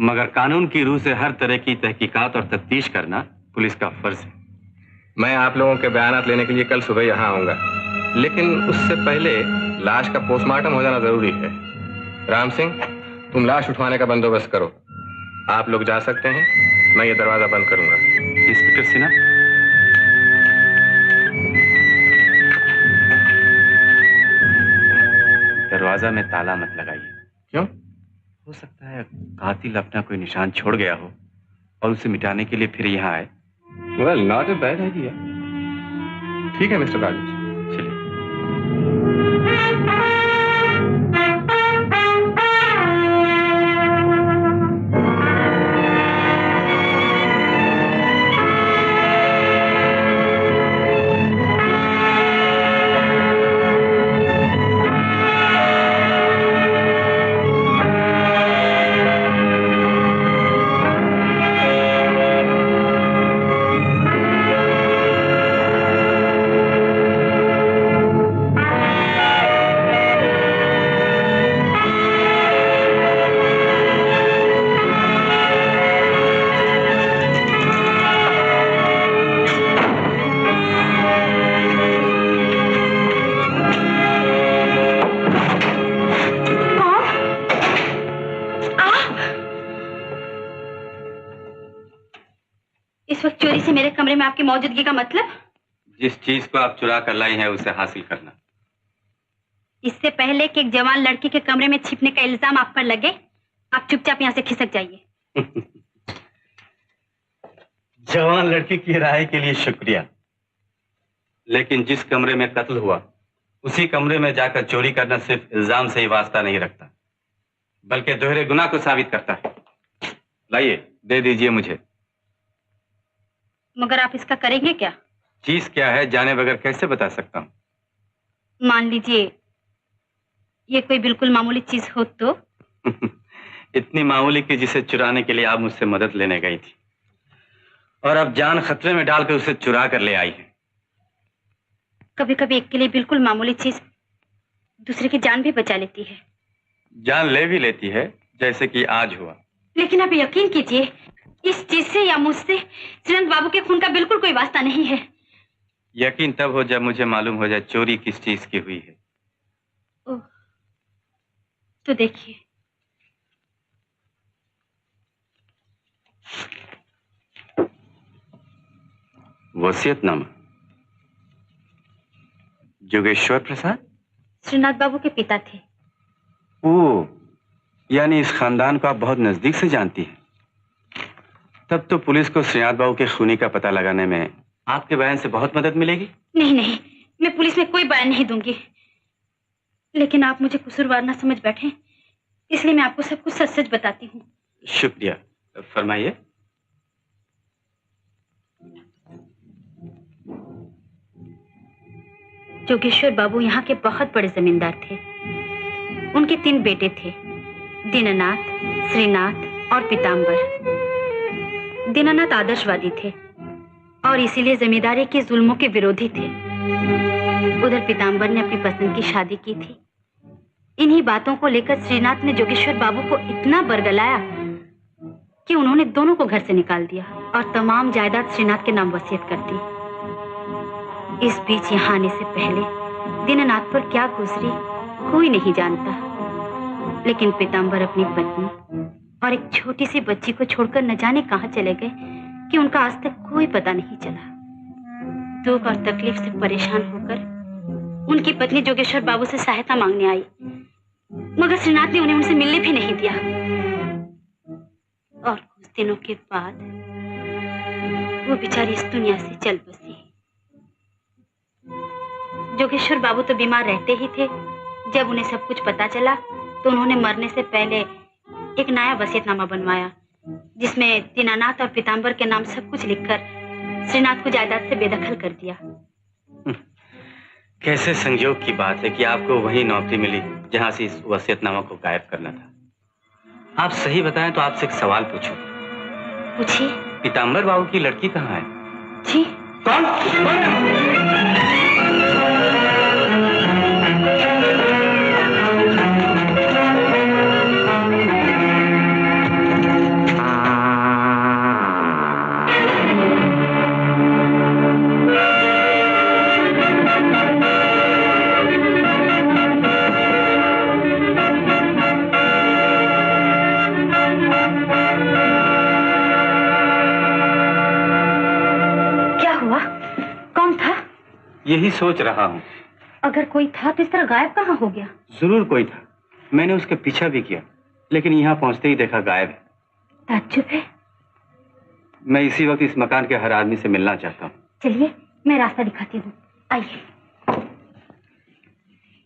मगर कानून की रूह से हर तरह की तहकीकात और तफ्तीश करना पुलिस का फर्ज है। मैं आप लोगों के बयानात लेने के लिए कल सुबह यहाँ आऊंगा, लेकिन उससे पहले लाश का पोस्टमार्टम हो जाना जरूरी है। राम सिंह, तुम लाश उठवाने का बंदोबस्त करो। आप लोग जा सकते हैं, मैं ये दरवाजा बंद करूंगा। इंस्पेक्टर सिन्हा, दरवाजा में ताला मत लगाइए। क्यों? हो सकता है कातिल अपना कोई निशान छोड़ गया हो और उसे मिटाने के लिए फिर यहाँ आए। Well, not a bad idea. ठीक है मिस्टर राजेश, चलिए। में आपकी मौजूदगी का मतलब? जिस चीज को आप चुरा कर लाई हैं उसे हासिल करना। इससे पहले कि एक जवान लड़की के कमरे में छिपने का इल्जाम आप पर लगे, आप चुपचाप यहाँ से खिसक जाइए। जवान लड़की की राय के लिए शुक्रिया, लेकिन जिस कमरे में कत्ल हुआ उसी कमरे में जाकर चोरी करना सिर्फ इल्जाम से ही वास्ता नहीं रखता, बल्कि दोहरे गुनाह को साबित करता है। लाइए, दे दीजिए मुझे। मगर आप इसका करेंगे क्या? चीज क्या है जाने बगैर कैसे बता सकता हूँ? मान लीजिए ये कोई बिल्कुल मामूली चीज हो तो? इतनी मामूली कि जिसे चुराने के लिए आप मुझसे मदद लेने गई थी और अब जान खतरे में डालकर उसे चुरा कर ले आई है। कभी कभी एक के लिए बिल्कुल मामूली चीज दूसरे की जान भी बचा लेती है। जान ले भी लेती है, जैसे कि आज हुआ। लेकिन आप यकीन कीजिए, इस चीज से या मुझसे श्रीनाथ बाबू के खून का बिल्कुल कोई वास्ता नहीं है। यकीन तब हो जब मुझे मालूम हो जाए चोरी किस चीज की हुई है। ओह, तो देखिए। वसीयतनामा। जोगेश्वर प्रसाद? श्रीनाथ बाबू के पिता थे। ओ, यानी इस खानदान को आप बहुत नजदीक से जानती हैं। तब तो पुलिस को श्रीनाथ बाबू के खूनी का पता लगाने में आपके बयान से बहुत मदद मिलेगी। नहीं नहीं, मैं पुलिस में कोई बयान नहीं दूंगी, लेकिन आप मुझे कसूरवार ना समझ बैठे, इसलिए मैं आपको सब कुछ सच सच बताती हूँ। शुक्रिया, फरमाइए। जोगेश्वर बाबू यहाँ के बहुत बड़े जमींदार थे। उनके 3 बेटे थे, दीनानाथ, श्रीनाथ और पीताम्बर। दीनानाथ आदर्शवादी थे और इसीलिए जमींदारी के जुल्मों के विरोधी थे। उधर पीताम्बर ने अपनी पसंद की शादी की थी। इन्हीं बातों को लेकर श्रीनाथ ने जोगेश्वर बाबू को इतना बरगलाया कि उन्होंने दोनों को घर से निकाल दिया और तमाम जायदाद श्रीनाथ के नाम वसीयत कर दी। इस बीच यहाँ आने से पहले दीनानाथ पर क्या गुजरी कोई नहीं जानता, लेकिन पीताम्बर अपनी पत्नी और एक छोटी सी बच्ची को छोड़कर न जाने कहां चले गए कि उनका आज तक कोई पता नहीं चला। दुख और तकलीफ से परेशान होकर उनकी पत्नी जोगेश्वर बाबू से सहायता मांगने आई, मगर श्रीनाथ ने उन्हें उनसे मिलने भी नहीं दिया। और कुछ दिनों के बाद वो बेचारी इस दुनिया से चल बसी। जोगेश्वर बाबू तो बीमार रहते ही थे। जब उन्हें सब कुछ पता चला तो उन्होंने मरने से पहले एक नया वसीयतनामा बनवाया, जिसमें दीनानाथ और पीताम्बर के नाम सब कुछ लिखकर श्रीनाथ को जायदाद से बेदखल कर दिया। कैसे संयोग की बात है कि आपको वही नौकरी मिली जहां से इस वसीयतनामा को गायब करना था। आप सही बताएं तो आपसे एक सवाल पूछूं। पूछिए। पीताम्बर बाबू की लड़की कहाँ है? जी। कौन? यही सोच रहा हूँ। अगर कोई था तो इस तरह गायब कहाँ हो गया? जरूर कोई था। मैंने उसके पीछा भी किया, लेकिन यहाँ पहुंचते ही देखा गायब है। ताज्जुब है। मैं इसी वक्त इस मकान के हर आदमी से मिलना चाहता हूँ। चलिए मैं रास्ता दिखाती हूँ, आइए।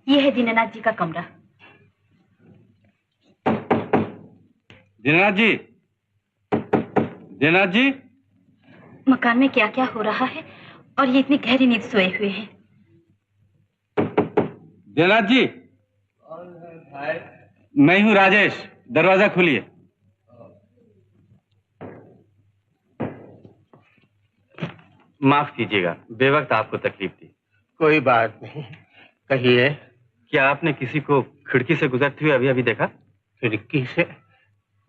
यह है दीनानाथ जी का कमरा। दीनानाथ जी, दीनानाथ जी। मकान में क्या क्या हो रहा है और ये इतनी गहरी नींद सोए हुए हैं। दीनानाथ जी। कौन है भाई? मैं हूँ राजेश, दरवाजा खोलिए। माफ कीजिएगा, बेवक्त आपको तकलीफ दी। कोई बात नहीं, कहिए। क्या आपने किसी को खिड़की से गुजरते हुए अभी अभी देखा? खिड़की से?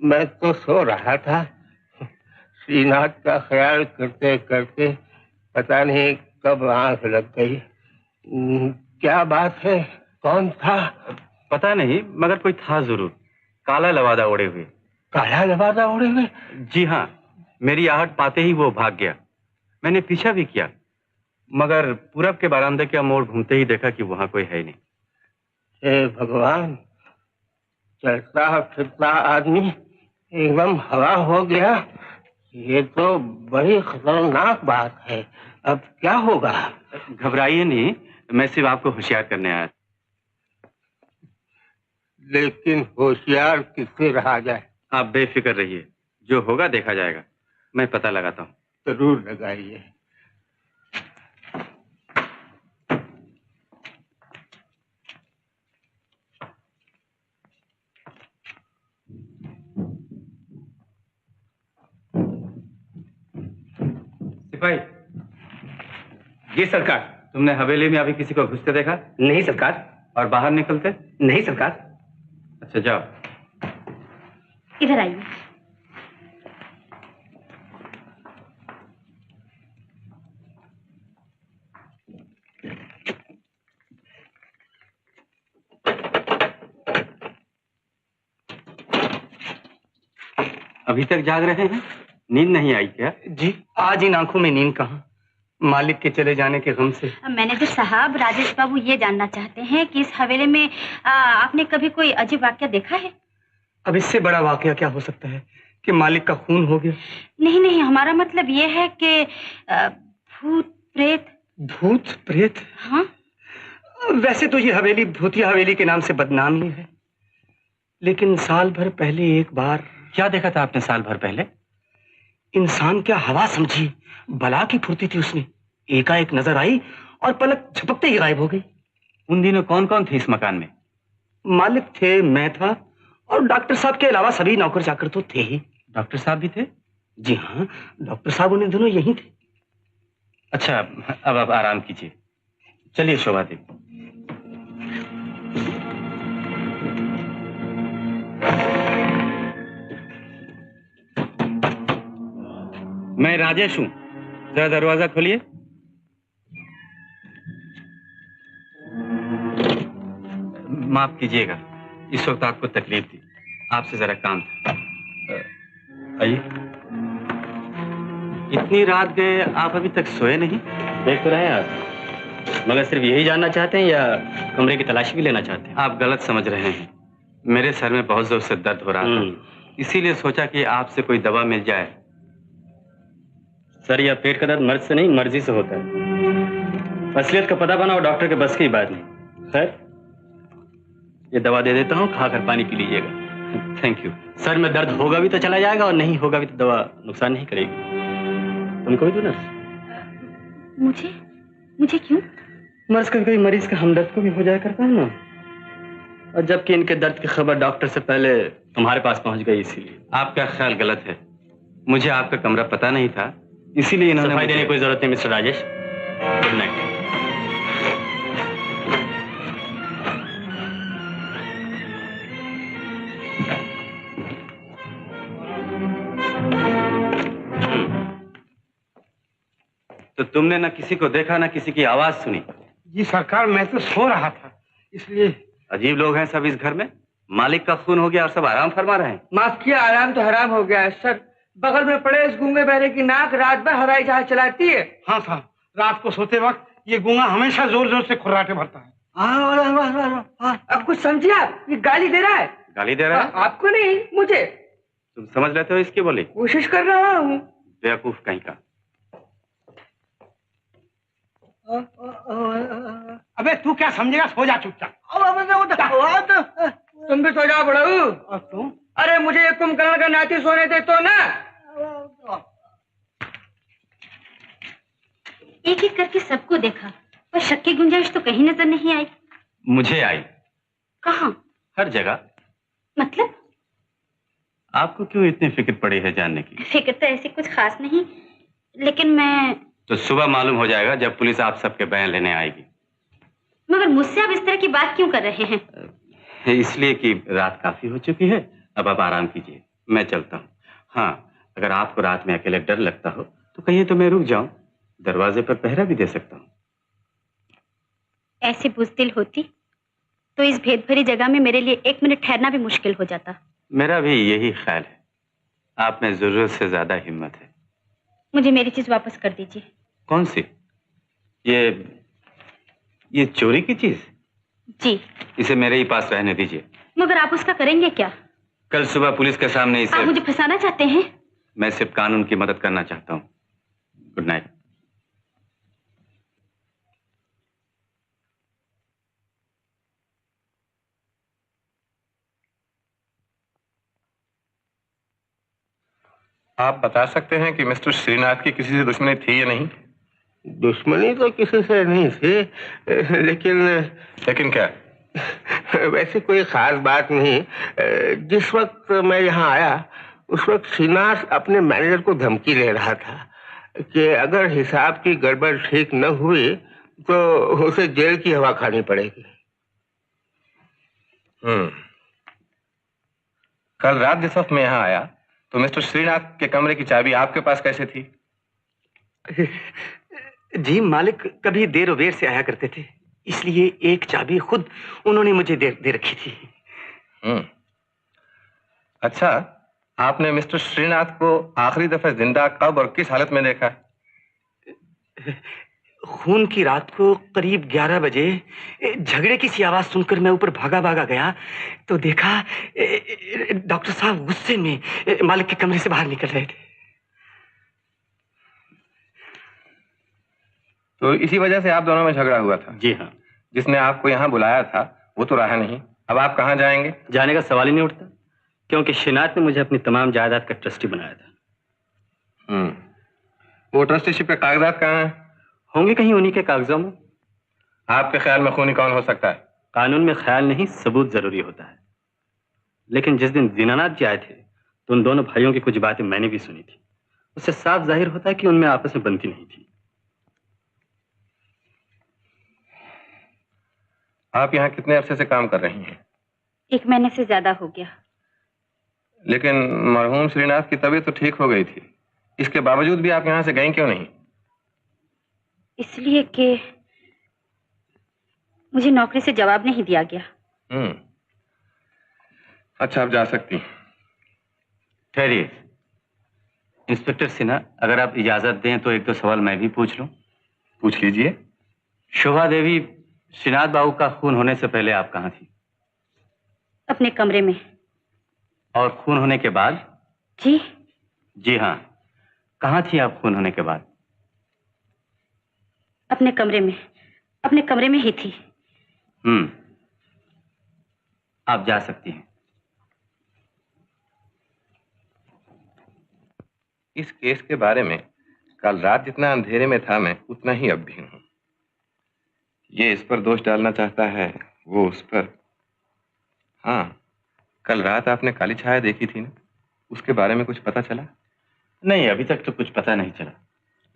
मैं तो सो रहा था। श्रीनाथ का ख्याल करते करते पता नहीं कब आंख लग गई। क्या बात है? कौन था? पता नहीं, मगर कोई था जरूर। काला लवादा ओढ़े हुए। काला लवादा ओढ़े हुए? जी हाँ, मेरी आहट पाते ही वो भाग गया। मैंने पीछा भी किया, मगर पूरब के बरामदे का मोड़ घूमते ही देखा कि वहां कोई है नहीं। हे भगवान, चलता फिरता आदमी एकदम हवा हो गया। ये तो बड़ी खतरनाक बात है। अब क्या होगा? घबराइए नहीं, मैं सिर्फ आपको होशियार करने आया। लेकिन होशियार किससे रहा जाए? आप बेफिक्र रहिए, जो होगा देखा जाएगा। मैं पता लगाता हूँ। जरूर लगाइए। सिपाही। जी सरकार। तुमने हवेली में अभी किसी को घुसते देखा? नहीं सरकार। और बाहर निकलते? नहीं सरकार। अच्छा जाओ। इधर आइए। अभी तक जाग रहे हैं? नींद नहीं आई क्या? जी आज इन आंखों में नींद कहाँ, मालिक के चले जाने के गम से। मैनेजर साहब, राजेश बाबू ये जानना चाहते हैं कि इस हवेली में आपने कभी कोई अजीब वाकया देखा है? अब इससे बड़ा वाकया क्या हो सकता है कि मालिक का खून हो गया? नहीं नहीं, हमारा मतलब ये है कि भूत प्रेत। भूत प्रेत? हाँ, वैसे तो ये हवेली भूतिया हवेली के नाम से बदनाम ही है, लेकिन साल भर पहले एक बार। क्या देखा था आपने साल भर पहले? इंसान क्या हवा समझी, बला की फुर्ती थी उसने। एकाएक नजर आई और पलक झपकते ही गायब हो गई। उन दिनों कौन कौन थे इस मकान में? मालिक थे, मैं था, और डॉक्टर साहब के अलावा सभी नौकर चाकर तो थे ही। डॉक्टर साहब भी थे? जी हाँ, डॉक्टर साहब उन्हें दोनों यही थे। अच्छा, अब आप आराम कीजिए। चलिए शोभा देवी। मैं राजेश हूं, जरा दरवाजा खोलिए। माफ कीजिएगा, इस वक्त आपको तकलीफ दी। आपसे जरा काम था। आइए। इतनी रात गए, आप अभी तक सोए नहीं? देख तो रहे हैं आप, मगर सिर्फ यही जानना चाहते हैं या कमरे की तलाशी भी लेना चाहते हैं? आप गलत समझ रहे हैं। मेरे सर में बहुत जोर से दर्द हो रहा था, इसीलिए सोचा कि आपसे कोई दवा मिल जाए। सर, यह पेट का दर्द मर्ज से नहीं, मर्जी से होता है। असलियत का पता बना और डॉक्टर के बस की बात नहीं। खैर, ये दवा दे देता हूँ, खाकर पानी पी लीजिएगा। Thank you. सर में दर्द होगा भी तो चला जाएगा और नहीं होगा भी तो दवा नुकसान नहीं करेगी। तुमको भी दो नर्स? मुझे? मुझे क्यों? मर्ज कभी कभी मरीज का हमदर्द को भी हो जाया करता है ना, और जबकि इनके दर्द की खबर डॉक्टर से पहले तुम्हारे पास पहुंच गई, इसीलिए। आपका ख्याल गलत है। मुझे आपका कमरा पता नहीं था, इसीलिए इन्होंने सफाई देने की कोई जरूरत नहीं मिस्टर राजेश। Good night. तो तुमने ना किसी को देखा ना किसी की आवाज सुनी? जी सरकार, मैं तो सो रहा था, इसलिए। अजीब लोग हैं सब इस घर में। मालिक का खून हो गया और सब आराम फरमा रहे हैं। माफ किया, आराम तो हराम हो गया है सर। बगल में पड़े इस गूंगे बहरे की नाक रात भर हवाई जहाज चलाती है। हाँ साहब, रात को सोते वक्त ये गूंगा हमेशा जोर जोर से खुर्राटे भरता है। अब कुछ समझिए आप, ये गाली दे रहा है। गाली दे रहा है? आपको नहीं, मुझे। तुम समझ लेते हो इसकी बोली? कोशिश कर रहा हूँ। बेवकूफ कहीं का। अबे तू क्या समझेगा, सो जा चुपचाप। तुम भी सो जाओ बड़ाऊ। और तुम? अरे मुझे एक कुंभकर्ण का नाती सोने दे तो ना। एक एक करके सबको देखा, पर शक की गुंजाइश तो कहीं नजर नहीं आई। मुझे आई। कहाँ? हर जगह। मतलब? आपको क्यों इतनी फिक्र पड़ी है जानने की? फिक्र तो ऐसी कुछ खास नहीं, लेकिन मैं। तो सुबह मालूम हो जाएगा जब पुलिस आप सबके बयान लेने आएगी। मगर मुझसे आप इस तरह की बात क्यों कर रहे हैं? इसलिए कि रात काफी हो चुकी है, अब आप आराम कीजिए, मैं चलता हूँ। हाँ, अगर आपको रात में अकेले डर लगता हो तो कहिए तो मैं रुक जाऊं, दरवाजे पर पहरा भी दे सकता हूँ। ऐसी बुज़दिल होती तो इस भेद भरी जगह में मेरे लिए एक मिनट ठहरना भी मुश्किल हो जाता। मेरा भी यही ख्याल है। आप में जरूरत से ज्यादा हिम्मत है। मुझे मेरी चीज वापस कर दीजिए। कौन सी? ये चोरी की चीज? जी। इसे मेरे ही पास रहने दीजिए। मगर आप उसका करेंगे क्या? कल सुबह पुलिस के सामने इसे। आप मुझे फंसाना चाहते हैं? मैं सिर्फ कानून की मदद करना चाहता हूँ। Good night. आप बता सकते हैं कि मिस्टर श्रीनाथ की किसी से दुश्मनी थी या नहीं? दुश्मनी तो किसी से नहीं थी, लेकिन क्या? वैसे कोई खास बात नहीं। जिस वक्त मैं यहाँ आया उस वक्त श्रीनाथ अपने मैनेजर को धमकी दे रहा था कि अगर हिसाब की गड़बड़ ठीक न हुई तो उसे जेल की हवा खानी पड़ेगी। कल रात जिस वक्त मैं यहाँ आया तो मिस्टर श्रीनाथ के कमरे की चाबी आपके पास कैसे थी? जी, मालिक कभी देर वेर से आया करते थे, इसलिए एक चाबी खुद उन्होंने मुझे दे रखी थी। अच्छा, आपने मिस्टर श्रीनाथ को आखिरी दफा जिंदा कब और किस हालत में देखा? खून की रात को करीब 11 बजे झगड़े की सी आवाज सुनकर मैं ऊपर भागा गया तो देखा डॉक्टर साहब गुस्से में मालिक के कमरे से बाहर निकल रहे थे। तो इसी वजह से आप दोनों में झगड़ा हुआ था? जी हाँ। जिसने आपको यहाँ बुलाया था वो तो रहा नहीं, अब आप कहाँ जाएंगे? जाने का सवाल ही नहीं उठता, क्योंकि श्रीनाथ ने मुझे अपनी तमाम जायदाद का ट्रस्टी बनाया था। वो ट्रस्टीशिप के कागजात कहाँ हैं? होंगे कहीं उन्हीं के कागजों में। आपके ख्याल में खूनी कौन हो सकता है? कानून में ख्याल नहीं, सबूत जरूरी होता है। लेकिन जिस दिन दीनानाथ जी आए थे तो उन दोनों भाइयों की कुछ बातें मैंने भी सुनी थी। उससे साफ जाहिर होता है कि उनमें आपस में बनती नहीं थी। आप यहाँ कितने अरसे से काम कर रही हैं? 1 महीने से ज्यादा हो गया। लेकिन मरहूम श्रीनाथ की तबीयत तो ठीक हो गई थी, इसके बावजूद भी आप यहाँ से गई क्यों नहीं? इसलिए कि मुझे नौकरी से जवाब नहीं दिया गया। अच्छा, आप जा सकती। ठहरिए इंस्पेक्टर सिन्हा, अगर आप इजाजत दें तो 1-2 सवाल मैं भी पूछ लूं। पूछ लीजिए। शोभा देवी, श्रीनाथ बाबू का खून होने से पहले आप कहाँ थी? अपने कमरे में। और खून होने के बाद? जी? जी हाँ, कहाँ थी आप खून होने के बाद? अपने कमरे में ही थी। आप जा सकती हैं। इस केस के बारे में कल रात जितना अंधेरे में था मैं, उतना ही अब भी हूं। ये इस पर दोष डालना चाहता है, वो उस पर। हाँ, कल रात आपने काली छाया देखी थी ना, उसके बारे में कुछ पता चला? नहीं, अभी तक तो कुछ पता नहीं चला,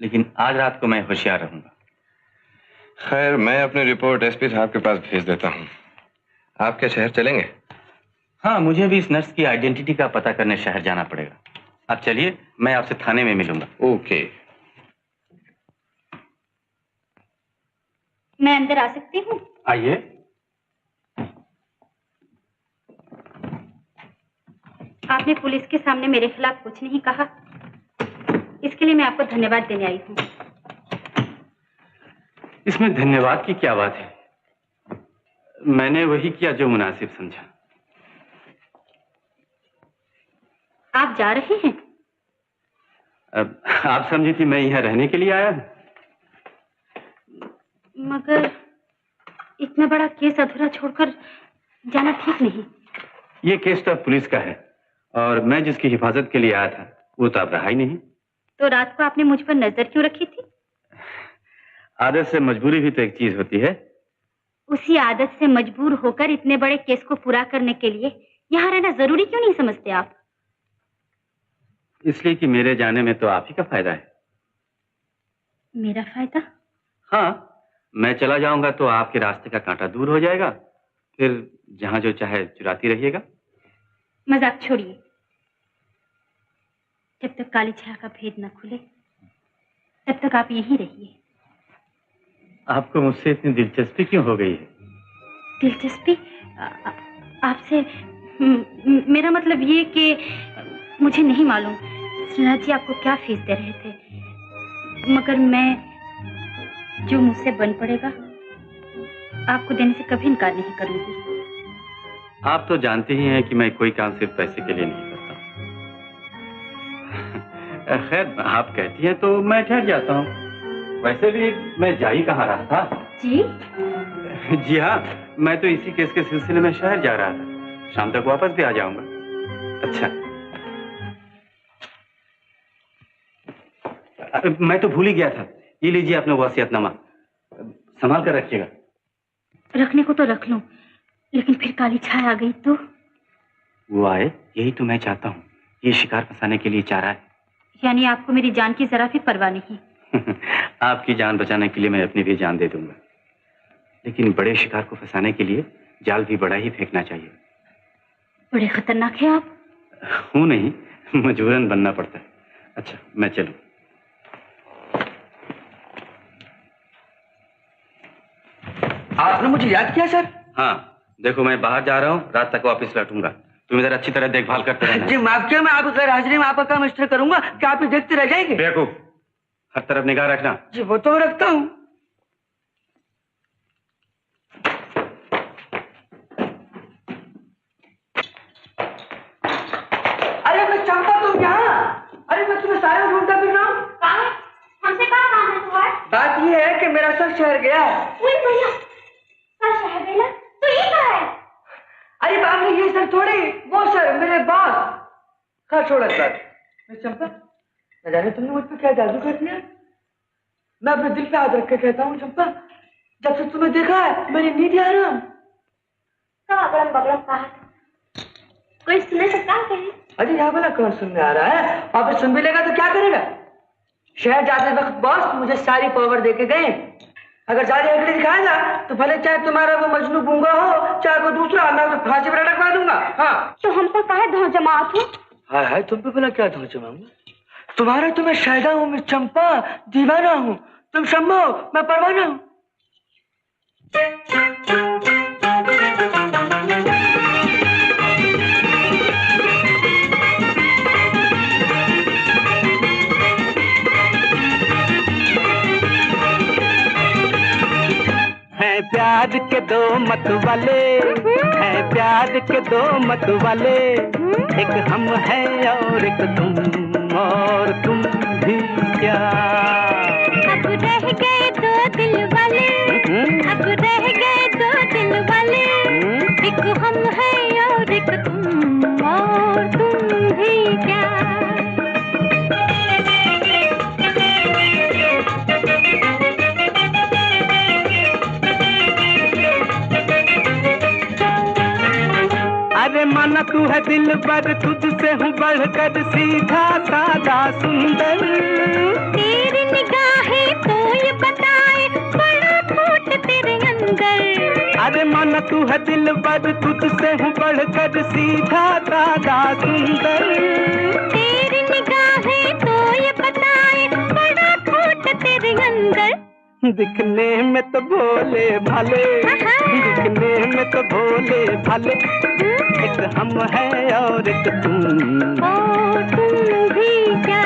लेकिन आज रात को मैं होशियार रहूंगा। खैर, मैं अपनी रिपोर्ट एसपी साहब के पास भेज देता हूँ। आप क्या शहर चलेंगे? हाँ, मुझे भी इस नर्स की आइडेंटिटी का पता करने शहर जाना पड़ेगा। आप चलिए, मैं आपसे थाने में मिलूंगा। ओके। मैं अंदर आ सकती हूँ? आइए। आपने पुलिस के सामने मेरे खिलाफ कुछ नहीं कहा, इसके लिए मैं आपको धन्यवाद देने आई हूँ। इसमें धन्यवाद की क्या बात है? मैंने वही किया जो मुनासिब समझा। आप जा रहे हैं? अब आप समझी थी मैं यहाँ रहने के लिए आया हूँ। मगर इतना बड़ा केस अधूरा छोड़कर जाना ठीक नहीं। ये केस तो अब पुलिस का है और मैं जिसकी हिफाजत के लिए आया था वो तो अब रहा ही नहीं। तो रात को आपने मुझ पर नजर क्यों रखी थी? आदत से मजबूरी भी तो एक चीज होती है। उसी आदत से मजबूर होकर इतने बड़े केस को पूरा करने के लिए यहाँ रहना जरूरी क्यों नहीं समझते आप? इसलिए कि मेरे जाने में तो आप ही का फायदा है। मेरा फायदा? हाँ, मैं चला जाऊंगा तो आपके रास्ते का कांटा दूर हो जाएगा, फिर जहां जो चाहे चुराती रहिएगा। मजाक छोड़िए। जब तक काली छाया का भेद न खुले तब तक आप यहीं रहिए। आपको मुझसे इतनी दिलचस्पी क्यों हो गई है? दिलचस्पी? आपसे मेरा मतलब ये कि मुझे नहीं मालूम श्रीनाथ जी आपको क्या फीस दे रहे थे, मगर मैं जो मुझसे बन पड़ेगा आपको देने से कभी इनकार नहीं करूंगी। आप तो जानते ही हैं कि मैं कोई काम सिर्फ पैसे के लिए नहीं करता। खैर, आप कहती हैं तो मैं ठहर जाता हूँ। वैसे भी मैं जा ही कहाँ रहा था। जी? जी हाँ, मैं तो इसी केस के सिलसिले में शहर जा रहा था। शाम तक वापस भी आ जाऊंगा। अच्छा, मैं तो भूल ही गया था। ये लीजिए अपना वसीयतनामा, संभाल कर रखिएगा। रखने को तो रख लूं, लेकिन फिर काली छाया आ गई तो? वो आए, यही तो मैं चाहता हूँ। ये शिकार फंसाने के लिए चाह रहा है। यानी आपको मेरी जान की जरा भी परवाह नहीं? आपकी जान बचाने के लिए मैं अपनी भी जान दे दूंगा, लेकिन बड़े शिकार को फंसाने के लिए जाल भी बड़ा ही फेंकना चाहिए। बड़े खतरनाक है आप। हूं नहीं, मजबूरन बनना पड़ता है। अच्छा, मैं चलूं। आपने मुझे याद किया सर? हाँ, देखो मैं बाहर जा रहा हूँ, रात तक वापस लौटूंगा। तुम इधर अच्छी तरह देखभाल करते रहना। जी माफ किया, मैं आपको गैर हाजिरी में आपका काम इस तरह करूंगा कि आप देखते रह जाएंगे। बेवकूफ, हर तरफ निगाह रखना। जी वो तो रखता हूँ। अरे मैं चंपा, तुम यहाँ? अरे मैं तुम्हें सारे ढूंढता फिर रहा हूँ। हमसे कहाँ काम है तुम्हारा? बात ये है कि मेरा सर शहर गया है। भैया, सर शहर गया? तो ये कहाँ है? अरे बाप रे, ये सर थोड़ी, वो सर मेरे बॉस। खैर छोड़ इस बात। मैं चंपा, न जाने तुमने मुझ पर क्या जादू कर दिया। मैं अपने दिल पे हाथ रख के कहता हूँ चंपा, जब से तुम्हें देखा है मेरी नींद आ रहा। कहाँ अगड़म बगड़म कहा था? कोई सुने तो क्या कहे? अरे यहाँ वाला कौन सुनने आ रहा है? और फिर सुन भी लेगा तो क्या करेगा? शहर जाते वक्त बॉस मुझे सारी पावर दे के गए। अगर सारी अंगड़ी दिखाएगा तो भले चाहे तुम्हारा वो मजनू गूंगा हो, चाहे कोई दूसरा, मैं उसे फांसी पर लटकवा दूंगा। हाँ तो हम पर काहे धौ जमात हो? हाय हाय, तुम पे भला क्या धौ जमाऊंगा? तुम्हारा तो मैं शायदा हूँ, मैं चंपा दीवाना हूँ। तुम शंभो, मैं परवाना हूँ। हैं प्यार के दो मत वाले, हैं प्यार के दो मत वाले, एक हम हैं और एक तुम, और तुम भी क्या। अब रह गए दो दिल वाले, अब रह गए दो दिल वाले, एक हम हैं और एक तुम, और तुम भी क्या। अरे माना तू है दिल पर, तुझसे हूँ बढ़कर सीधा साधा सुंदर। तेरी निगाहें तो ये बताए बड़ा खोट तेरे अंदर। अरे माना तू है दिल पर, तुझसे हूँ बढ़कर सीधा साधा सुंदर। तेरी निगाहें तो ये बताए बड़ा खोट तेरे अंदर। दिखने में तो भोले भाले, दिखने में तो भोले भाले, एक हम है और एक तुम, और तुम भी क्या।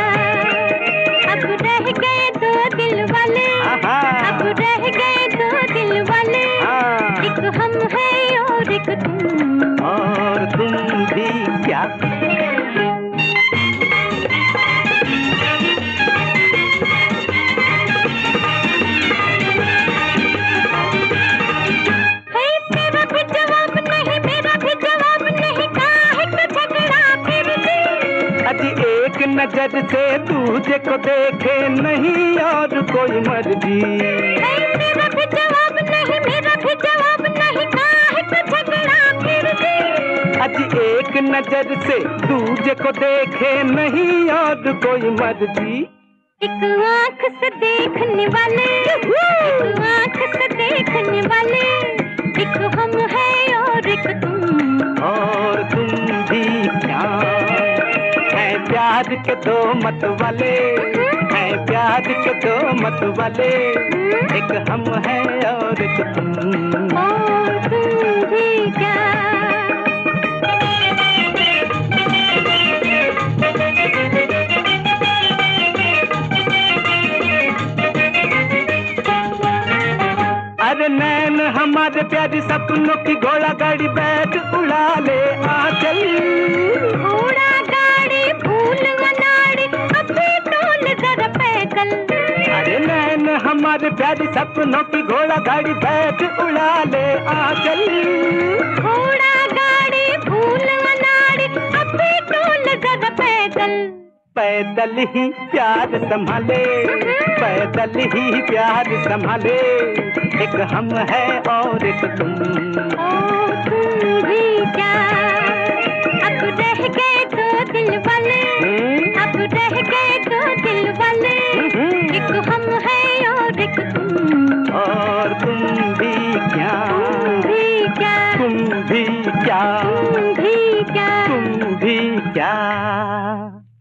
अब रह गए दो दिल वाले, अब रह गए दो दिल वाले, एक हम है और एक तुम, और तुम भी क्या। एक नजर से दूजे को देखे नहीं और कोई मर्जी। मेरा भी जवाब नहीं, मेरा भी जवाब नहीं, काहे को झगड़ा फिर भी। अजी एक नजर से दूजे को देखे नहीं और कोई मर्जी। एक आंख से देखने वाले, एक आंख से देखने वाले, एक हम है और एक तुम, और तुम भी क्या। हैं प्यार के दो मत वाले, हैं प्यार के दो मत वाले, एक हम है और एक तुम, और तुम भी क्या। अरे नैन हमारे प्यारे सपनों की घोड़ा गाड़ी बैठ उड़ा ले आंचल। घोड़ा गाड़ी फूल अनाड़ी अभी टोल जरा पैदल। अरे नैन हमारे प्यारे सपनों की घोड़ा गाड़ी बैठ उड़ा ले आंचल। घोड़ा गाड़ी फूल अनाड़ी अभी टोल जरा पैदल। पैदल ही प्यार संभाले, पैदल ही प्यार संभाले, एक हम है और एक तुम, और तुम भी क्या। अब रह गए दो दिल वाले, अब रह गए दो दिल वाले, एक हम है और एक तुम, और तुम भी क्या, तुम भी क्या, तुम भी क्या, तुम भी क्या, तुम भी क्या।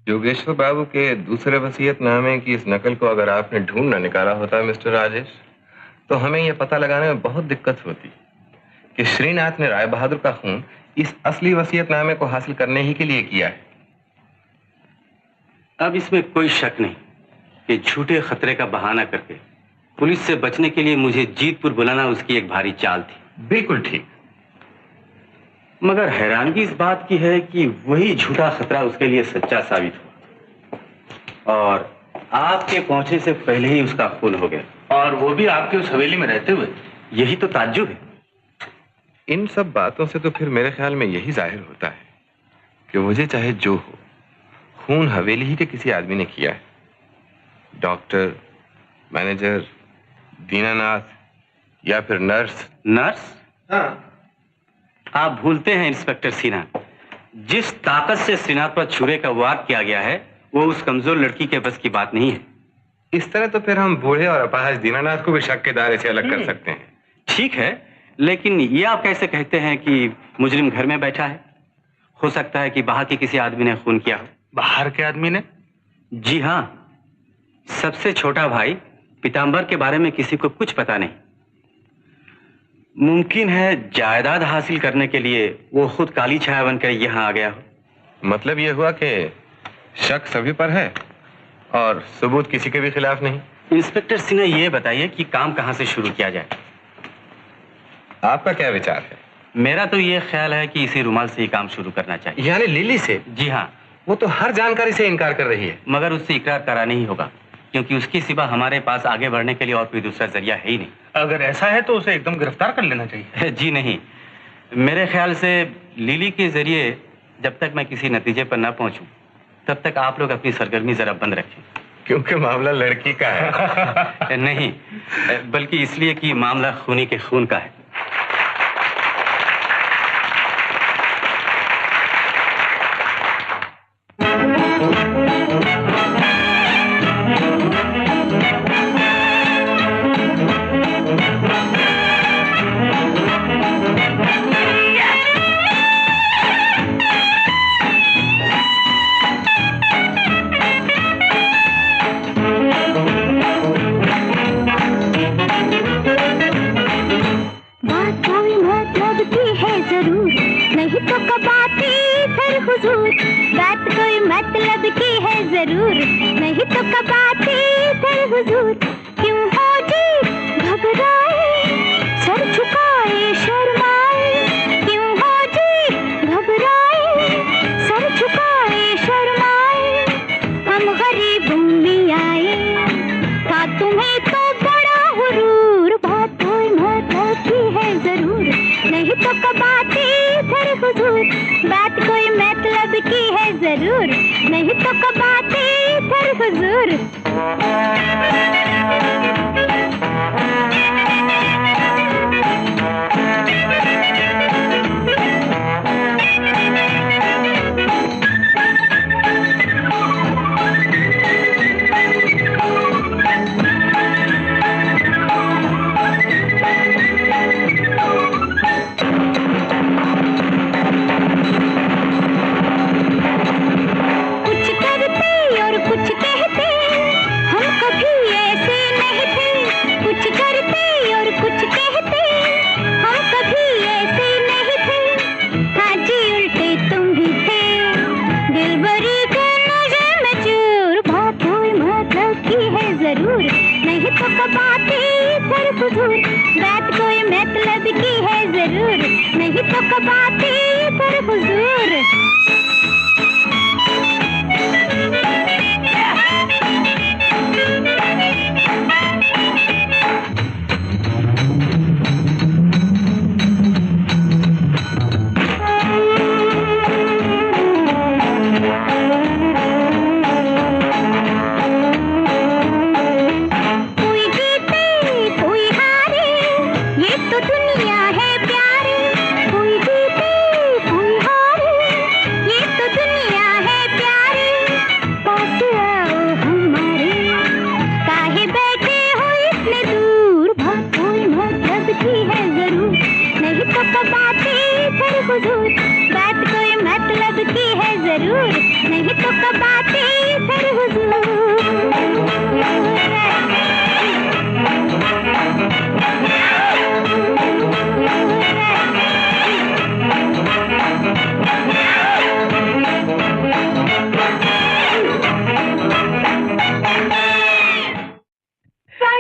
योगेश्वर बाबू के दूसरे वसीयतनामे की इस नकल को अगर आपने ढूंढ न निकाला होता मिस्टर राजेश, तो हमें यह पता लगाने में बहुत दिक्कत होती कि श्रीनाथ ने राय बहादुर का खून इस असली वसीयतनामे को हासिल करने ही के लिए किया है। अब इसमें कोई शक नहीं, कि झूठे खतरे का बहाना करके पुलिस से बचने के लिए मुझे जीतपुर बुलाना उसकी एक भारी चाल थी। बिल्कुल ठीक। मगर हैरानगी इस बात की है कि वही झूठा खतरा उसके लिए सच्चा साबित हुआ और आपके पहुंचने से पहले ही उसका खून हो गया, और वो भी आपके उस हवेली में रहते हुए। यही तो ताज्जुब है। इन सब बातों से तो फिर मेरे ख्याल में यही जाहिर होता है कि मुझे चाहे जो हो, खून हवेली ही के किसी आदमी ने किया है। डॉक्टर, मैनेजर, दीनानाथ या फिर नर्स। नर्स? हाँ। आप भूलते हैं इंस्पेक्टर सिन्हा, जिस ताकत से श्रीनाथ पर छुरे का वार किया गया है वो उस कमजोर लड़की के बस की बात नहीं है। इस तरह तो फिर हम बूढ़े और अपाहज दीनानाथ को भी शक के दायरे से अलग कर सकते हैं। ठीक है, लेकिन ये आप कैसे कहते हैं कि मुजरिम घर में बैठा है? हो सकता है कि बाहर के किसी आदमी ने खून किया हो। बाहर के आदमी ने? जी हाँ, सबसे छोटा भाई पीताम्बर के बारे में किसी को कुछ पता नहीं। मुमकिन है जायदाद हासिल करने के लिए वो खुद काली छाया बनकर यहाँ आ गया हो। मतलब ये हुआ कि शक सभी पर है और सबूत किसी के भी खिलाफ नहीं। इंस्पेक्टर सिन्हा, ये बताइए कि काम कहाँ से शुरू किया जाए? आपका क्या विचार है? मेरा तो ये ख्याल है कि इसी रुमाल से ही काम शुरू करना चाहिए। यानी लिली से? जी हाँ। वो तो हर जानकारी से इनकार कर रही है। मगर उससे इकरार कराना ही होगा, क्योंकि उसके सिवा हमारे पास आगे बढ़ने के लिए और कोई दूसरा जरिया है ही नहीं। अगर ऐसा है तो उसे एकदम गिरफ्तार कर लेना चाहिए। जी नहीं, मेरे ख्याल से लिली के जरिए जब तक मैं किसी नतीजे पर न पहुंचूं, तब तक आप लोग अपनी सरगर्मी जरा बंद रखें। क्योंकि मामला लड़की का है। नहीं, बल्कि इसलिए कि मामला खूनी के खून का है।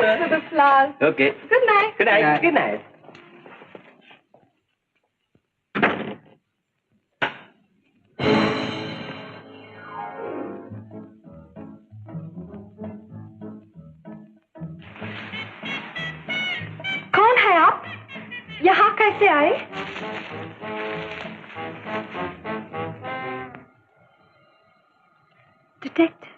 Thanks for the flowers. Okay. Good night. Good night. Good night. कौन है आप? यहाँ कैसे आए? डिटेक्टिव,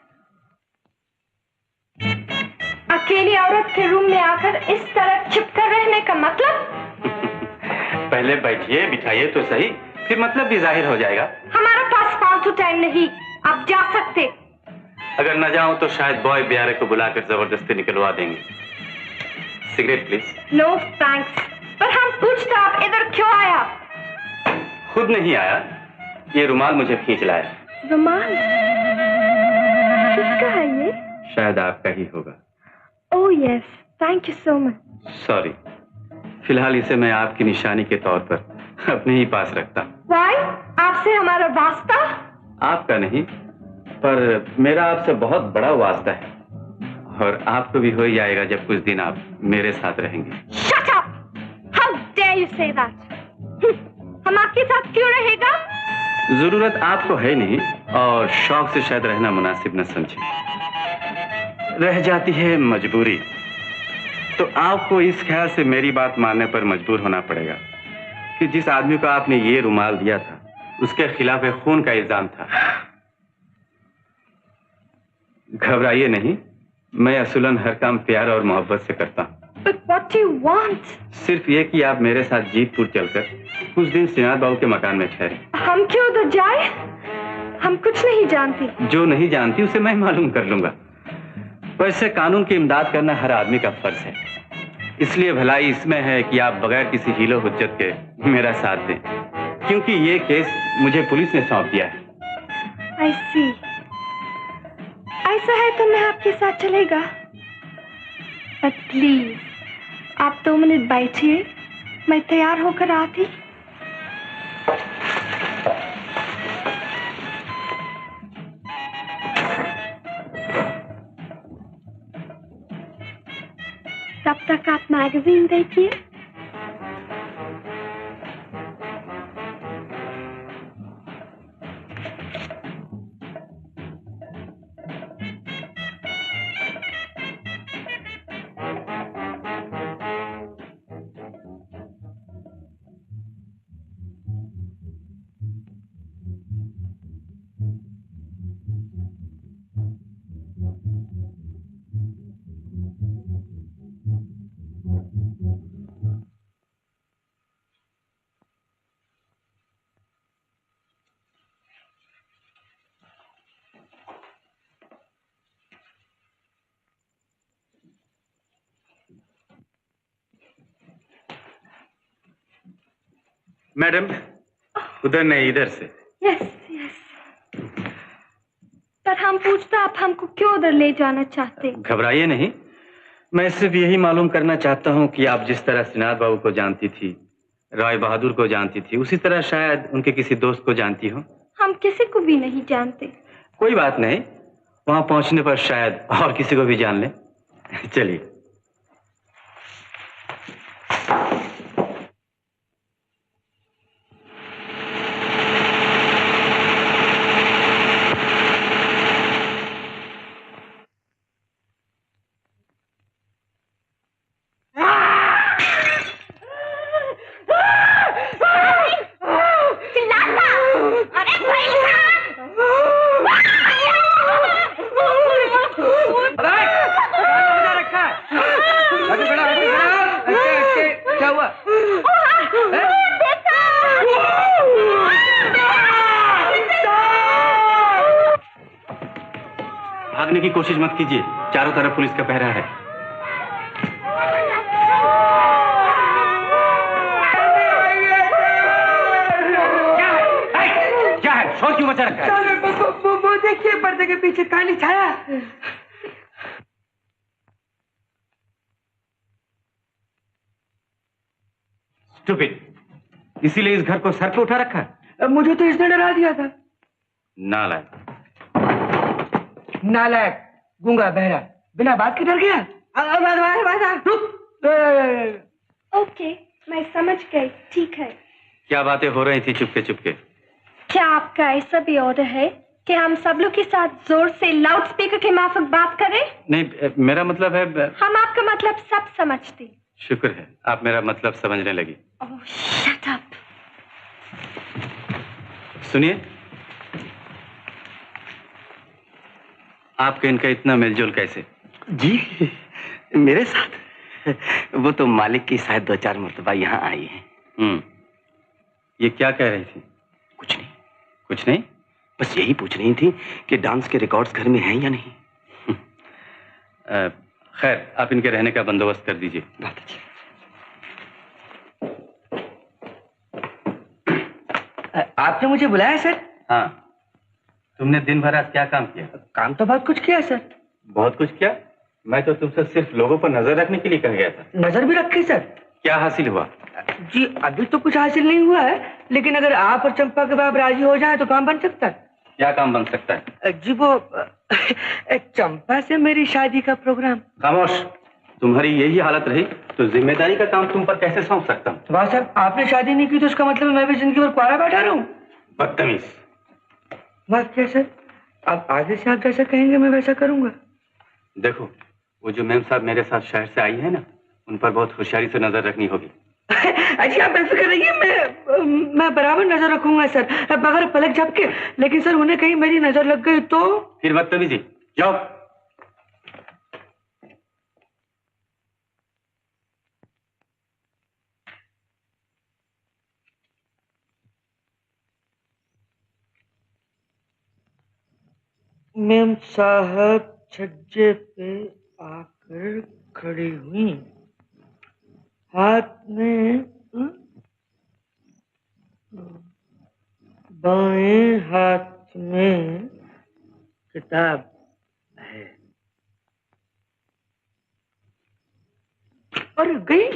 अकेली औरत के रूम में आकर इस तरह छिपकर रहने का मतलब? पहले बैठिए, बिठाइए तो सही, फिर मतलब भी जाहिर हो जाएगा। हमारे पास फालतू टाइम नहीं, आप जा सकते। अगर न जाऊं तो शायद बॉय ब्यारे को बुलाकर जबरदस्ती निकलवा देंगे। Cigarette please. No thanks. पर हम पूछते आप इधर क्यों आया? खुद नहीं आया, ये रुमाल मुझे खींच लाया। रुमाल? किसका है ये? शायद आपका ही होगा। Oh yes, thank you so much. Sorry, फिलहाल इसे मैं आपकी निशानी के तौर पर अपने ही पास रखता। वाई? आपसे हमारा वास्ता? आपका नहीं, पर मेरा आपसे बहुत बड़ा वास्ता है, और आपको भी हो जाएगा जब कुछ दिन आप मेरे साथ रहेंगे। Shut up! How dare you say that? हम आपके साथ क्यों रहेगा? जरूरत आपको है नहीं, और शौक से शायद रहना मुनासिब न समझे। रह जाती है मजबूरी, तो आपको इस ख्याल से मेरी बात मानने पर मजबूर होना पड़ेगा कि जिस आदमी को आपने ये रुमाल दिया था उसके खिलाफ खून का इल्जाम था। घबराइए नहीं, मैं असुलन हर काम प्यार और मोहब्बत से करता हूँ। But what do you want? सिर्फ ये कि आप मेरे साथ जीतपुर चलकर कुछ दिन श्रीनाथ बाबू के मकान में ठहरे। हम क्यों उधर जाए? हम कुछ नहीं जानती। जो नहीं जानती उसे मैं मालूम कर लूंगा। वैसे कानून की इमदाद करना हर आदमी का फर्ज है, इसलिए भलाई इसमें है कि आप बगैर किसी हीलो हुज्जत के मेरा साथ दें, क्योंकि ये केस मुझे पुलिस ने सौंप दिया है। I see. ऐसा है तो मैं आपके साथ चलेगा, बट प्लीज आप 2 मिनट बैठिए, मैं तैयार होकर आती। तब तक आप मैगजीन देखिए। मैडम, उधर नहीं इधर से। Yes yes. पर हम पूछते आप हमको क्यों उधर ले जाना चाहते? घबराइए नहीं, मैं सिर्फ यही मालूम करना चाहता हूँ कि आप जिस तरह श्रीनाथ बाबू को जानती थी, राय बहादुर को जानती थी, उसी तरह शायद उनके किसी दोस्त को जानती हो। हम किसी को भी नहीं जानते। कोई बात नहीं, वहां पहुंचने पर शायद और किसी को भी जान ले। चलिए। भागने की कोशिश मत कीजिए, चारों तरफ पुलिस का पहरा है। क्या है? शोर क्यों मचा रखा है? वो देखिए पर्दे के पीछे काली छाया। स्टूपिड, इसीलिए इस घर को सर पे उठा रखा है? मुझे तो इसने डरा दिया था। नालायक। नालायक, गूंगा बहरा, बिना बात के डर गया। ओके, मैं समझ गई, ठीक है। क्या बातें हो रही थी चुपके चुपके? क्या आपका ऐसा भी ऑर्डर है कि हम सब लोग के साथ जोर से लाउड स्पीकर के माफिक बात करें? नहीं, मेरा मतलब है हम आपका मतलब सब समझते। शुक्र है आप मेरा मतलब समझने लगी। ओह, शट अप। सुनिए, आपके इनका इतना मेलजोल कैसे? जी मेरे साथ वो तो मालिक की शायद 2-4 मरतबा यहाँ आई है। ये क्या कह रही थी? कुछ नहीं। कुछ नहीं? बस यही पूछ रही थी कि डांस के रिकॉर्ड्स घर में हैं या नहीं। खैर, आप इनके रहने का बंदोबस्त कर दीजिए। बहुत अच्छा। आपने मुझे बुलाया सर? हाँ। तुमने दिन भर आज क्या काम किया? काम तो बहुत कुछ किया सर। बहुत कुछ किया? मैं तो तुमसे सिर्फ लोगों पर नजर रखने के लिए कह गया था। नजर भी रखी सर। क्या हासिल हुआ? जी अभी तो कुछ हासिल नहीं हुआ है, लेकिन अगर आप और चंपा के बाप राजी हो जाए तो काम बन सकता है। क्या काम बन सकता है? जी वो चंपा से मेरी शादी का प्रोग्राम। खामोश। तुम्हारी यही हालत रही तो जिम्मेदारी का काम तुम पर कैसे सौंप सकता हूँ? वाह सर, आपने शादी नहीं की तो इसका मतलब मैं भी जिंदगी भर कुआरा बैठा रहा हूँ। बदतमीज। बात क्या सर, आप आगे से आप जैसा कहेंगे मैं वैसा करूंगा। देखो, वो जो मैम साहब मेरे साथ शहर से आई है ना, उन पर बहुत होशियारी से नजर रखनी होगी। अजी आप बेफिक्र रहिए, मैं बराबर नजर रखूंगा सर, बगैर पलक झपके। लेकिन सर उन्हें कहीं मेरी नजर लग गई तो? फिर बदतमीजी। जाओ। मैम साहब छज्जे पे आकर खड़ी हुई, हाथ में बाएं हाथ में किताब है और गई।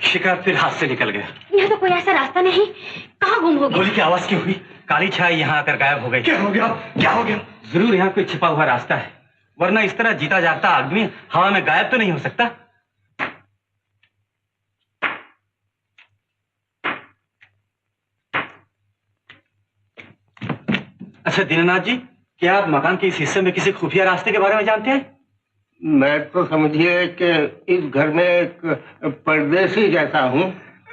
शिकार फिर हाथ से निकल गया। यहाँ तो कोई ऐसा रास्ता नहीं, कहाँ गुम हो गया? गोली की आवाज क्यों हुई? काली छाई यहाँ आकर गायब हो गई। क्या हो गया? क्या हो गया? जरूर यहाँ कोई छिपा हुआ रास्ता है, वरना इस तरह जीता जागता आदमी हवा में गायब तो नहीं हो सकता। अच्छा दीनानाथ जी, क्या आप मकान के इस हिस्से में किसी खुफिया रास्ते के बारे में जानते हैं? मैं तो समझिए कि इस घर में एक परदेसी जैसा हूँ।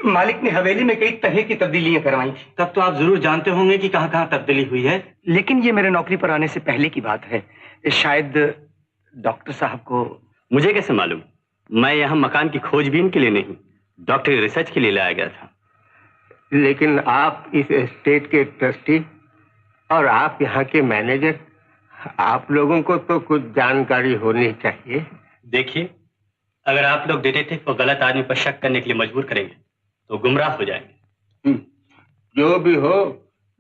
मालिक ने हवेली में कई तरह की तब्दीलियां करवाई थी। तब तो आप जरूर जानते होंगे कि कहाँ कहाँ तब्दीली हुई है। लेकिन ये मेरे नौकरी पर आने से पहले की बात है। शायद डॉक्टर साहब को। मुझे कैसे मालूम? मैं यहाँ मकान की खोजबीन के लिए नहीं, डॉक्टरी रिसर्च के लिए लाया गया था। लेकिन आप इस एस्टेट के ट्रस्टी और आप यहाँ के मैनेजर, आप लोगों को तो कुछ जानकारी होनी चाहिए। देखिए, अगर आप लोग डिटेक्टिव को गलत आदमी पर शक करने के लिए मजबूर करेंगे तो गुमराह हो जाएंगे। जो भी हो,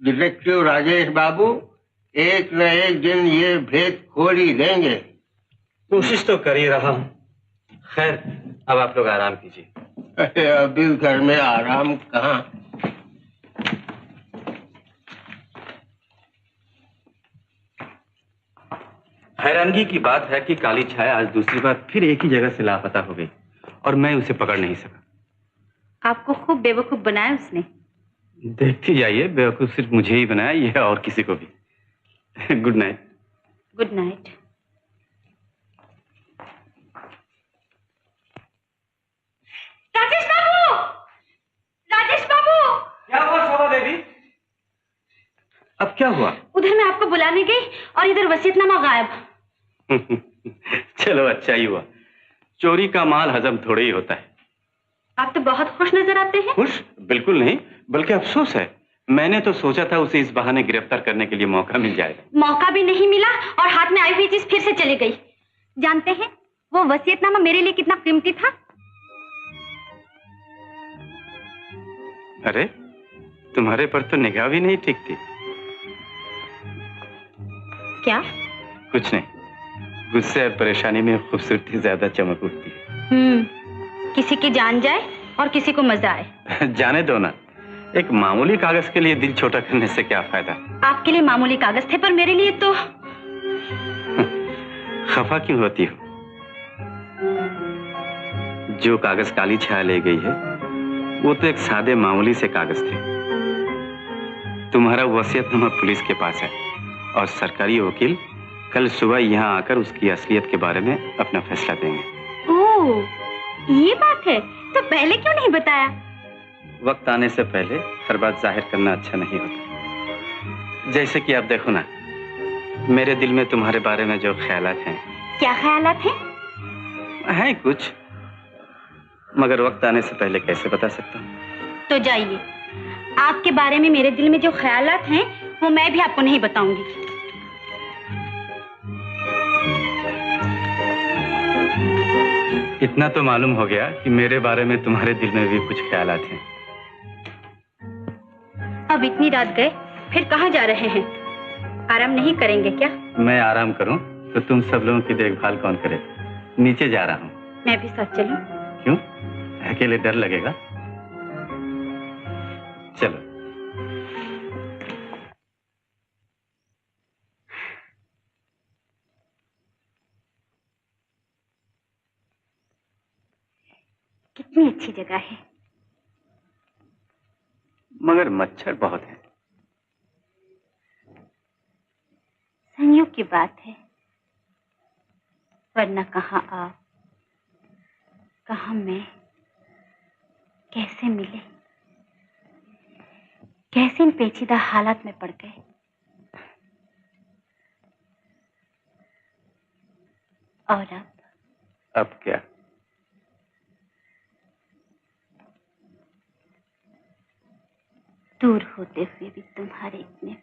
डिटेक्टिव राजेश बाबू एक न एक दिन ये भेद खोल ही देंगे। कोशिश तो कर ही रहा हूं। खैर, अब आप लोग आराम कीजिए। अरे अब इस घर में आराम कहाँ। हैरानगी की बात है कि काली छाया आज दूसरी बार फिर एक ही जगह से लापता हो गई और मैं उसे पकड़ नहीं सका। आपको खूब बेवकूफ बनाया उसने। देखती जाइए, बेवकूफ सिर्फ मुझे ही बनाया, यह और किसी को भी। Good night. Good night. Rajesh बाबू! राजेश बाबू! क्या हुआ शोभा देवी? अब क्या हुआ? उधर मैं आपको बुलाने गई और इधर वसीयतनामा गायब। चलो अच्छा ही हुआ। चोरी का माल हजम थोड़े ही होता है। आप तो बहुत खुश नजर आते हैं। खुश? बिल्कुल नहीं, बल्कि अफसोस है। मैंने तो सोचा था उसे इस बहाने गिरफ्तार करने के लिए मौका मिल जाएगा। मौका भी नहीं मिला और हाथ में आई हुई चीज फिर से चली गई। जानते हैं वो वसीयतनामा मेरे लिए कितना कीमती था? अरे, तुम्हारे पर तो निगाह भी नहीं टिकती। क्या? कुछ नहीं, गुस्से और परेशानी में खूबसूरती ज्यादा चमक उठती है। किसी की जान जाए और किसी को मजा आए। जाने दो ना, एक मामूली कागज के लिए दिल छोटा करने से क्या फायदा। आपके लिए मामूली कागज थे, पर मेरे लिए तो। खफा क्यों होती हो? जो कागज काली छाया ले गई है वो तो एक सादे मामूली से कागज थे। तुम्हारा वसीयतनामा पुलिस के पास है और सरकारी वकील कल सुबह यहाँ आकर उसकी असलियत के बारे में अपना फैसला देंगे। ओह, ये बात है, तो पहले क्यों नहीं बताया? वक्त आने से पहले हर बात जाहिर करना अच्छा नहीं होता। जैसे कि आप देखो ना, मेरे दिल में तुम्हारे बारे में जो ख्यालात हैं। क्या ख्यालात हैं? हैं कुछ, मगर वक्त आने से पहले कैसे बता सकता हूँ। तो जाइए, आपके बारे में मेरे दिल में जो ख्यालात हैं वो मैं भी आपको नहीं बताऊंगी। इतना तो मालूम हो गया कि मेरे बारे में तुम्हारे दिल में भी कुछ ख्यालात हैं। अब इतनी रात गए, फिर कहाँ जा रहे हैं? आराम नहीं करेंगे क्या? मैं आराम करूं तो तुम सब लोगों की देखभाल कौन करे? नीचे जा रहा हूं। मैं भी साथ चलूं? क्यों? अकेले डर लगेगा? चलो। कितनी अच्छी जगह है, मगर मच्छर बहुत है। संयोग की बात है, वरना कहाँ आप, कहाँ मैं, कैसे मिले, कैसे इन पेचीदा हालात में पड़ गए। और अब क्या? दूर होते हुए भी तुम्हारे इतने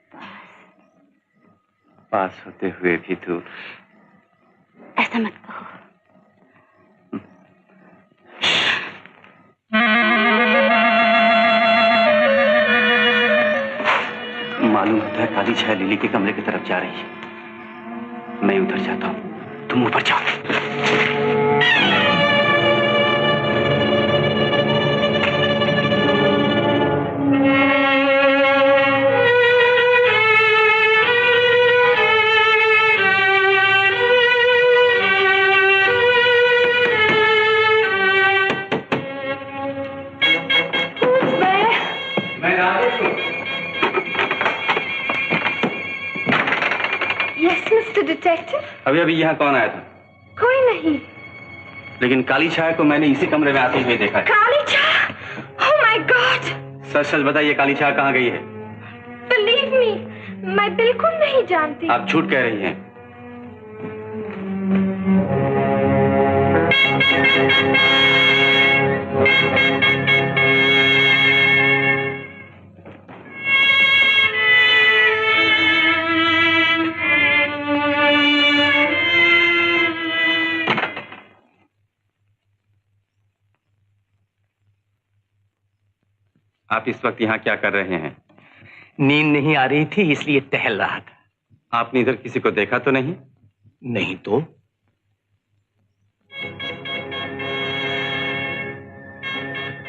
पास होते हुए भी दूर। ऐसा मत कहो। मालूम होता है काली छाया लिली के कमरे की तरफ जा रही है। मैं उधर जाता हूँ, तुम ऊपर जाओ। अभी अभी यहाँ कौन आया था? कोई नहीं। लेकिन काली छाया को मैंने इसी कमरे में आते हुए देखा है। काली छाया? Oh my God! सच सच बताइए, काली छाया कहाँ गई है? बिलीव मी, मैं बिल्कुल नहीं जानती। आप झूठ कह रही हैं। आप इस वक्त यहाँ क्या कर रहे हैं? नींद नहीं आ रही थी इसलिए टहल रहा था। आपने इधर किसी को देखा तो नहीं? नहीं तो?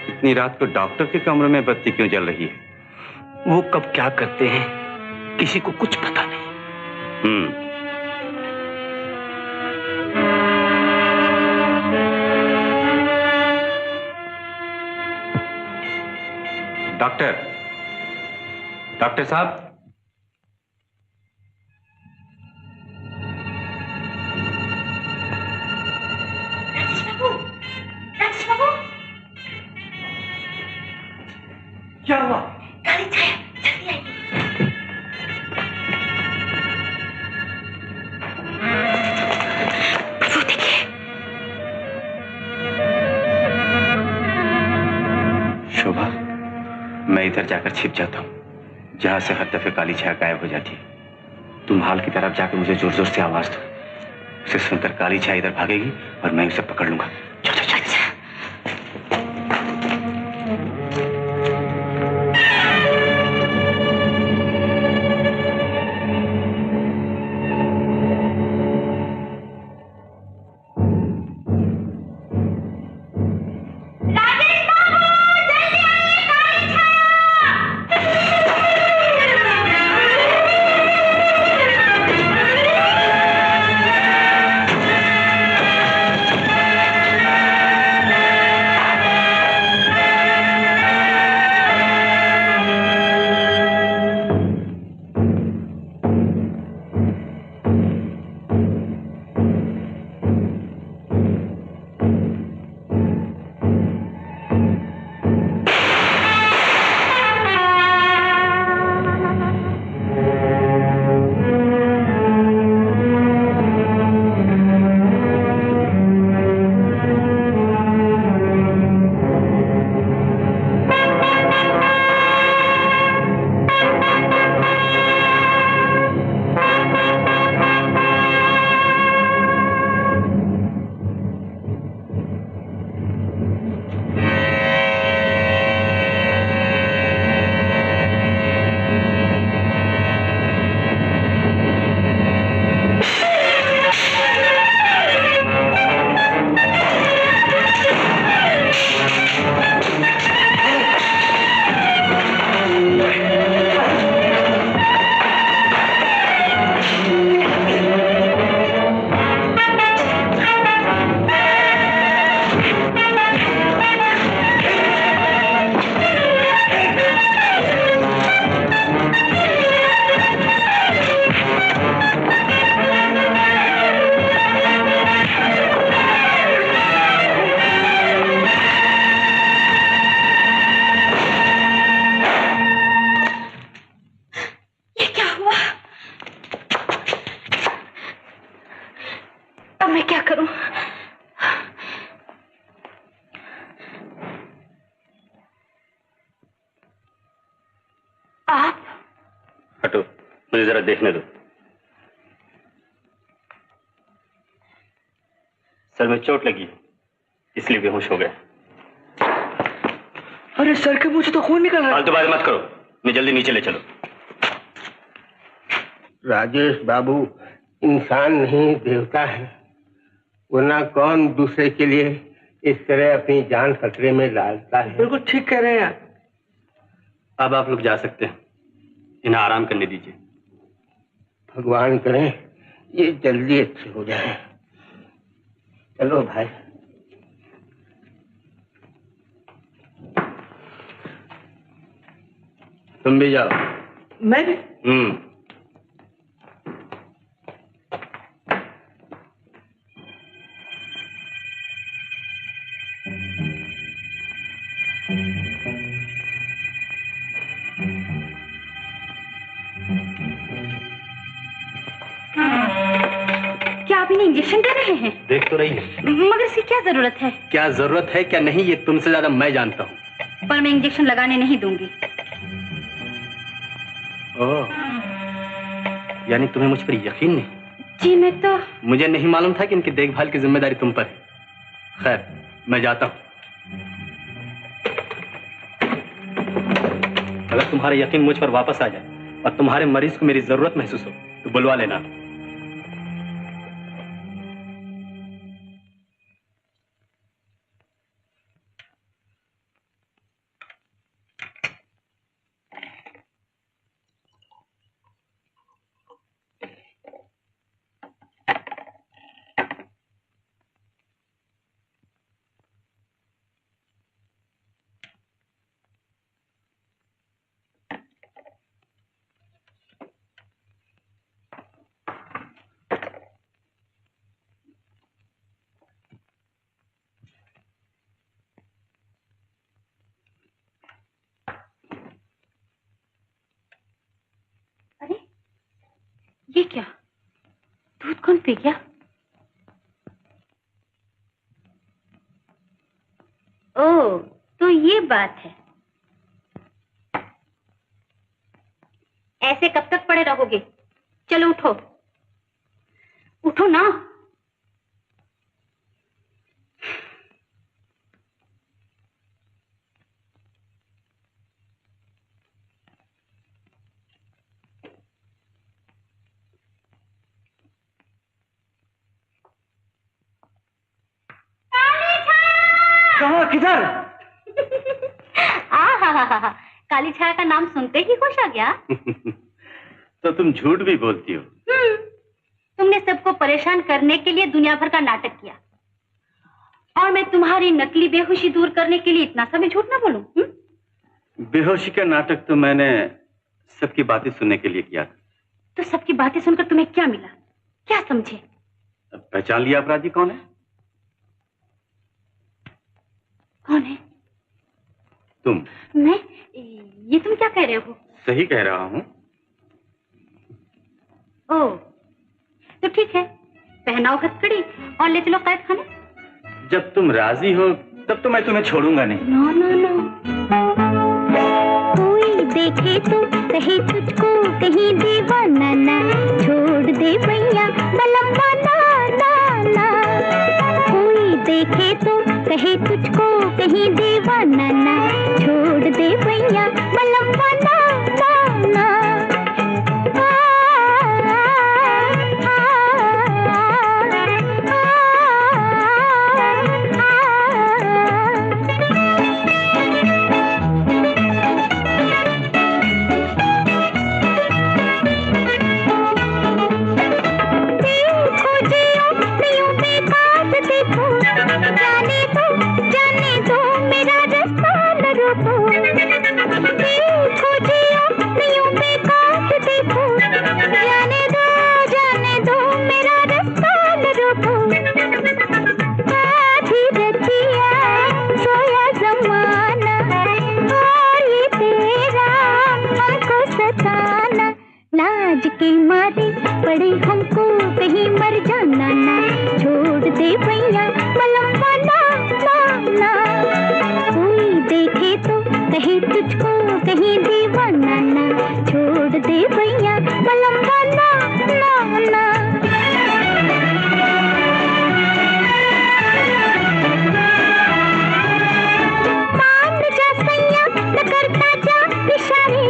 इतनी रात को डॉक्टर के कमरे में बत्ती क्यों जल रही है? वो कब क्या करते हैं किसी को कुछ पता नहीं। डॉक्टर साहब, क्या हुआ? काली छाया, जल्दी आइए। वो देखिए। शोभा, मैं इधर जाकर छिप जाता हूँ जहां से हर दफे काली छाया गायब हो जाती है। तुम हाल की तरफ जाकर मुझे जोर जोर से आवाज दो। उसे सुनकर काली छाया इधर भागेगी और मैं उसे पकड़ लूंगा। चलो चलो। हटो, मुझे जरा देखने दो। सर में चोट लगी इसलिए बेहोश हो गया। अरे सर के मुंह से तो खून निकल रहा है। फालतू बात मत करो, मैं जल्दी नीचे ले चलो। राजेश बाबू इंसान नहीं देवता है, वरना कौन दूसरे के लिए इस तरह अपनी जान खतरे में डालता है। बिल्कुल ठीक कह रहे हैं। अब आप लोग जा सकते हैं, इन्हें आराम करने दीजिए। भगवान करें ये जल्दी अच्छे हो जाए। चलो भाई। तुम भी जाओ। मैं भी? क्या आप इन्हें इंजेक्शन कर रहे हैं? देख तो रही है। मगर इसकी क्या जरूरत है? क्या जरूरत है क्या नहीं ये तुमसे ज्यादा मैं जानता हूँ। पर मैं इंजेक्शन लगाने नहीं दूंगी। ओह, यानी तुम्हें मुझ पर यकीन नहीं? जी मैं तो मुझे नहीं मालूम था कि इनकी देखभाल की जिम्मेदारी तुम पर है। खैर मैं जाता हूँ। अगर तुम्हारा यकीन मुझ पर वापस आ जाए और तुम्हारे मरीज को मेरी जरूरत महसूस हो तो बुलवा लेना। ये क्या? दूध कौन पी गया? ओह, तो ये बात है। ऐसे कब तक पड़े रहोगे? चलो उठो, उठो ना। कहाँ, किधर? काली छाया का नाम सुनते ही खुश आ गया। तो तुम झूठ भी बोलती हो। तुमने सबको परेशान करने के लिए दुनिया भर का नाटक किया और मैं तुम्हारी नकली बेहोशी दूर करने के लिए इतना सा मैं झूठ ना बोलूं? बेहोशी का नाटक तो मैंने सबकी बातें सुनने के लिए किया था। तो सबकी बातें सुनकर तुम्हें क्या मिला? क्या समझे? पहचान लिया अपराधी कौन है? कौन है? तुम। मैं? ये तुम क्या कह रहे हो? सही कह रहा हूँ। ओह, तो ठीक है, पहनाओ हथकड़ी और ले चलो कैद खाने। जब तुम राजी हो तब तो मैं तुम्हें छोड़ूंगा नहीं। नो नो नो, कोई देखे तो कहे तुझको कहीं दीवाना ना, छोड़ दे भैया बलम्मा ना ना ना। कोई देखे तो कहे तुझको कहीं दीवाना ना, छोड़ दे भैया बलम्मा ना ना ना। लाज के मारे पड़े हमको कहीं मर जाना ना, छोड़ दे भैया बलम्मा ना ना ना। कोई देखे तो कहे तुझको कहीं दीवाना ना, छोड़ दे भैया बलम्मा ना ना ना। मान जा सैया न करता जा इशारे,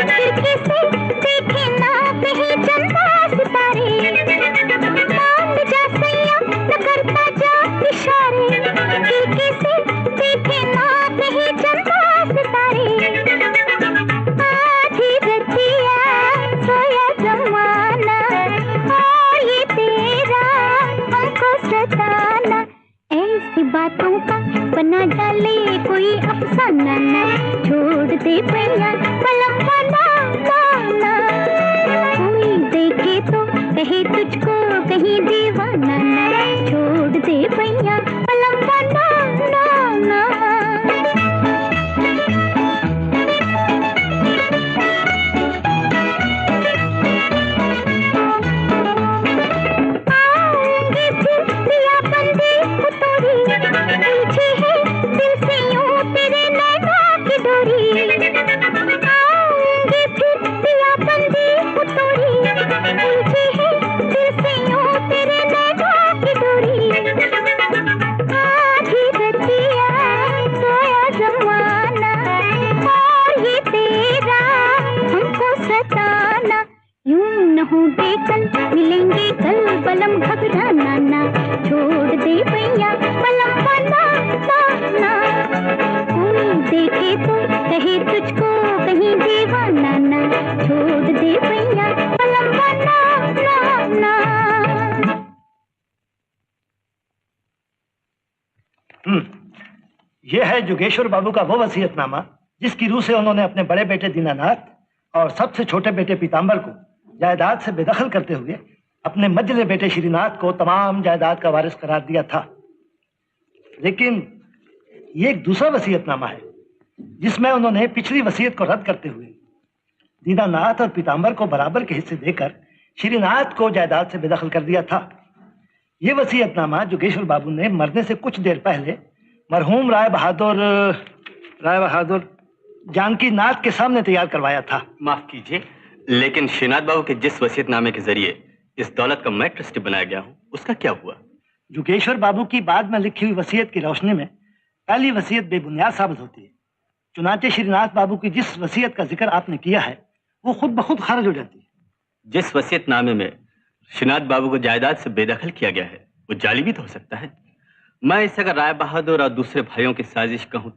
खिड़की से देखे ना कहीं चंदा सितारे। मान जा सैया न करता जा इशारे, खिड़की से देखे ना कहीं चंदा सितारे। आधी रतिया सोया जमाना और ये तेरा हमको सताना, ऐसी बातों का बना डाले कोई अफसाना ना, छोड़ दे भैया बलम्मा ना ना ना। कोई देखे तो कहे तुझको कहीं दीवाना ना, छोड़ दे भैया बलम्मा ना ना ना। आऊंगी फिर दिया बंदी उतोरी, उलझी है दिल से यूं तेरे नैना की डोरी। आऊंगी फिर दिया बंदी उतोरी, उलझी है दिल से यूं तेरे नैना की डोरी। आधी रतिया सोया जमाना और ये तेरा दे चल, मिलेंगे कल बलम घबराना ना, छोड़ दे भैया बलम ना ना ना, कोई देखे तो कहे तुझको कहीं दीवाना ना, छोड़ दे भैया बलम ना ना ना। ये है जोगेश्वर बाबू का वो वसीयतनामा जिसकी रूह से उन्होंने अपने बड़े बेटे दीनानाथ और सबसे छोटे बेटे पीताम्बर को जायदाद से बेदखल करते हुए अपने मझले बेटे श्रीनाथ को तमाम जायदाद का वारिस करार दिया था। लेकिन ये एक दूसरा वसीयतनामा है जिसमें उन्होंने पिछली वसीयत को रद्द करते हुए दीनानाथ और पीताम्बर को बराबर के हिस्से देकर श्रीनाथ को जायदाद से बेदखल कर दिया था। ये वसीयतनामा जोगेश्वर बाबू ने मरने से कुछ देर पहले मरहूम राय बहादुर जानकी नाथ के सामने तैयार करवाया था। माफ कीजिए, लेकिन श्रीनाथ बाबू के जिस वसीयतनामे के जरिए इस दौलत का मैं ट्रस्टी बनाया गया हूँ उसका क्या हुआ? जोगेश्वर बाबू की बाद में लिखी हुई वसीयत की रोशनी में पहली वसीयत बेबुनियाद साबित होती है। चुनाचे श्रीनाथ बाबू की जिस वसीयत का जिक्र आपने किया है वो खुद ब खुद खारिज हो जाती है। जिस वसीयतनामे में श्रीनाथ बाबू को जायदाद से बेदखल किया गया है वो जाली भी तो हो सकता है। मैं इसे अगर राय बहादुर और दूसरे भाइयों की साजिश कहूँ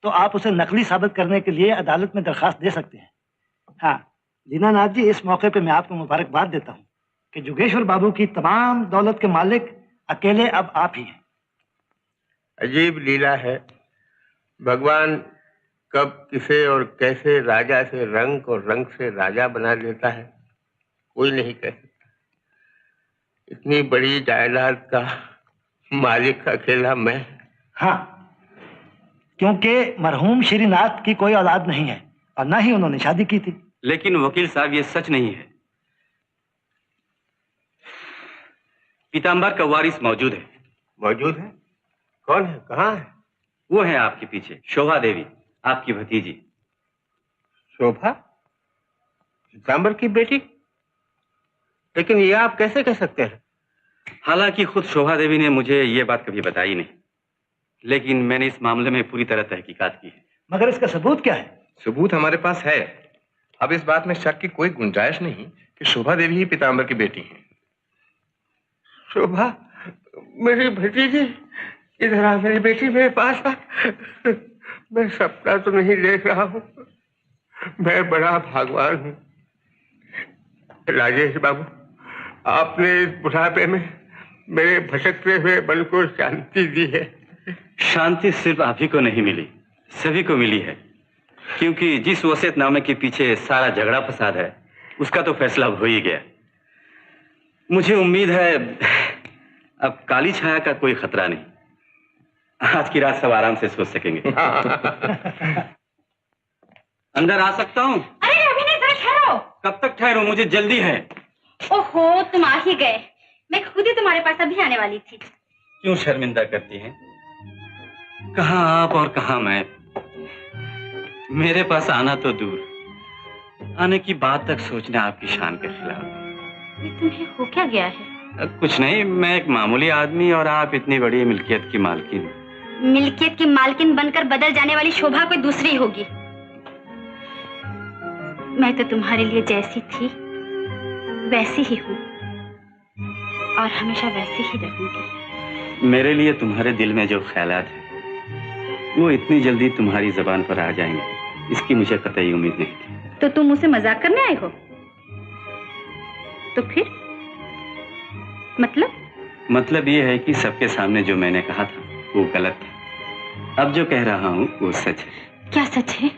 तो आप उसे नकली साबित करने के लिए अदालत में दरखास्त दे सकते हैं। हाँ दीनानाथ जी, इस मौके पे मैं आपको मुबारकबाद देता हूँ कि जोगेश्वर बाबू की तमाम दौलत के मालिक अकेले अब आप ही हैं। अजीब लीला है, भगवान कब किसे और कैसे राजा से रंग और रंग से राजा बना देता है कोई नहीं कह सकता। इतनी बड़ी जायदाद का मालिक अकेला मैं। हाँ, क्योंकि मरहूम श्रीनाथ की कोई औलाद नहीं है और ना ही उन्होंने शादी की थी। लेकिन वकील साहब ये सच नहीं है। पीताम्बर का वारिस मौजूद है। मौजूद है? कौन है, कहाँ है? वो है आपके पीछे, शोभा देवी, आपकी भतीजी। शोभा? पीताम्बर की बेटी? लेकिन ये आप कैसे कह सकते हैं? हालांकि खुद शोभा देवी ने मुझे ये बात कभी बताई नहीं, लेकिन मैंने इस मामले में पूरी तरह तहकीकात की है। मगर इसका सबूत क्या है? सबूत हमारे पास है। अब इस बात में शक की कोई गुंजाइश नहीं कि शोभा देवी ही पीताम्बर की बेटी है। शोभा मेरी भतीजी, इधर आ मेरी बेटी, मेरे पास आ। मैं सपना तो नहीं देख रहा हूँ, मैं बड़ा भागवान हूँ। राजेश बाबू, आपने इस बुढ़ापे में मेरे भटकते हुए मन को शांति दी है। शांति सिर्फ आप ही को नहीं मिली, सभी को मिली है, क्योंकि जिस वसीयतनामे के पीछे सारा झगड़ा फसाद है उसका तो फैसला हो ही गया। मुझे उम्मीद है अब काली छाया का कोई खतरा नहीं। आज की रात सब आराम से सो सकेंगे। अंदर आ सकता हूँ? अरे अभी नहीं, जरा ठहरो। कब तक ठहरो, मुझे जल्दी है। ओहो, तुम आ ही गए। मैं खुद ही तुम्हारे पास अभी आने वाली थी। क्यों शर्मिंदा करती हैं? कहाँ आप और कहाँ मैं। मेरे पास आना तो दूर, आने की बात तक सोचना आपकी शान के खिलाफ। ये तुम्हें हो क्या गया है? कुछ नहीं, मैं एक मामूली आदमी और आप इतनी बड़ी मिल्कियत की मालकिन। मिल्कियत की मालकिन बनकर बदल जाने वाली शोभा कोई दूसरी होगी। मैं तो तुम्हारे लिए जैसी थी वैसी ही हूँ और हमेशा वैसी ही रहूंगी। मेरे लिए तुम्हारे दिल में जो ख्यालात हैं वो इतनी जल्दी तुम्हारी जबान पर आ जाएंगे, इसकी मुझे कतई उम्मीद नहीं थी। तो तुम मुझसे मजाक करने आए हो? तो फिर मतलब ये है कि सबके सामने जो मैंने कहा था वो गलत था। अब जो कह रहा हूँ वो सच है। क्या सच है?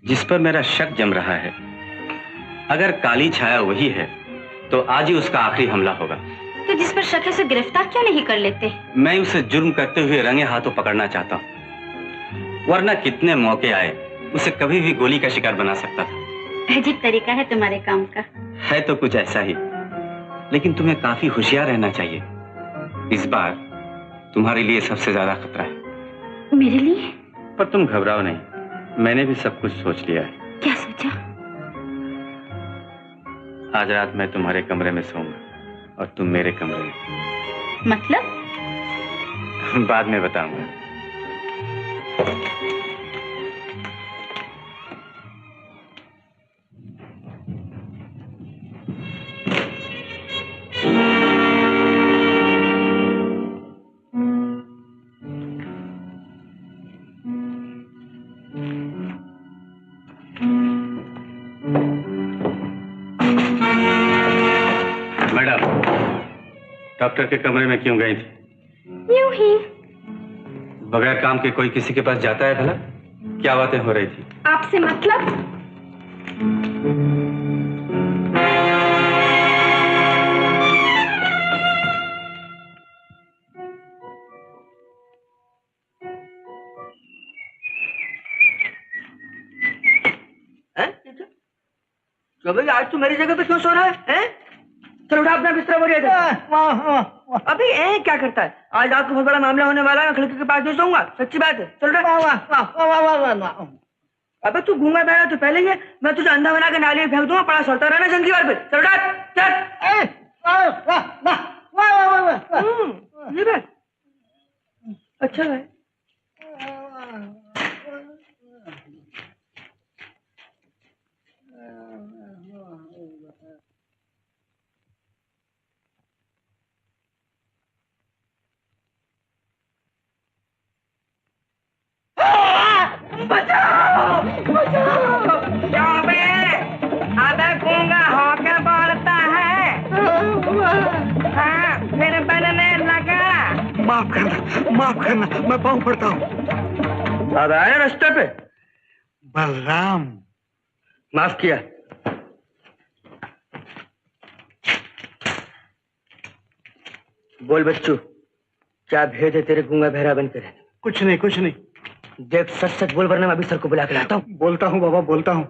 जिस पर मेरा शक जम रहा है, अगर काली छाया वही है तो आज ही उसका आखिरी हमला होगा। तो जिस पर शक है उसे गिरफ्तार क्यों नहीं कर लेते? मैं उसे जुर्म करते हुए रंगे हाथों पकड़ना चाहता हूँ, वरना कितने मौके आए उसे कभी भी गोली का शिकार बना सकता था। अजीब तरीका है तुम्हारे काम का। है तो कुछ ऐसा ही, लेकिन तुम्हें काफी होशियार रहना चाहिए। इस बार तुम्हारे लिए सबसे ज्यादा खतरा है। मेरे लिए? पर तुम घबराओ नहीं, मैंने भी सब कुछ सोच लिया है। क्या सोचा? आज रात मैं तुम्हारे कमरे में सोऊंगा और तुम मेरे कमरे में। मतलब? बाद में बताऊंगा। मैडम, डॉक्टर के कमरे में क्यों गई थी? यूं ही। बगैर काम के कोई किसी के पास जाता है भला? क्या बातें हो रही थी? आपसे मतलब? भाई आज तू मेरी जगह पे क्यों सो रहा है? चल उठा अपना बिस्तर बढ़िया दे। अभी क्या करता है? आज रात को बहुत बड़ा मामला होने वाला है, मैं खिड़की के पास नहीं सोऊंगा, सच्ची बात है। चल उठा। अबे तू गूंगा बहरा तो पहले ही, मैं तुझे अंधा बना के नाली में फेंक दूंगा, पड़ा सोता रहना जिंदगी भर पे। चल उठा, चल। ये बात अच्छा है। बचाओ! बचाओ! अबे गूंगा होके बोलता है। हाँ, फिर बनने लगा। माफ करना, मैं पाँव पड़ता हूँ। दादा आया रास्ते पे। बलराम, माफ किया। बोल बच्चू, क्या भेद है तेरे गूंगा बहरा बनकर? कुछ नहीं। देख सच बोल, वरना मैं अभी सर को बुला के लाता हूँ। बोलता हूँ बाबा, बोलता हूँ।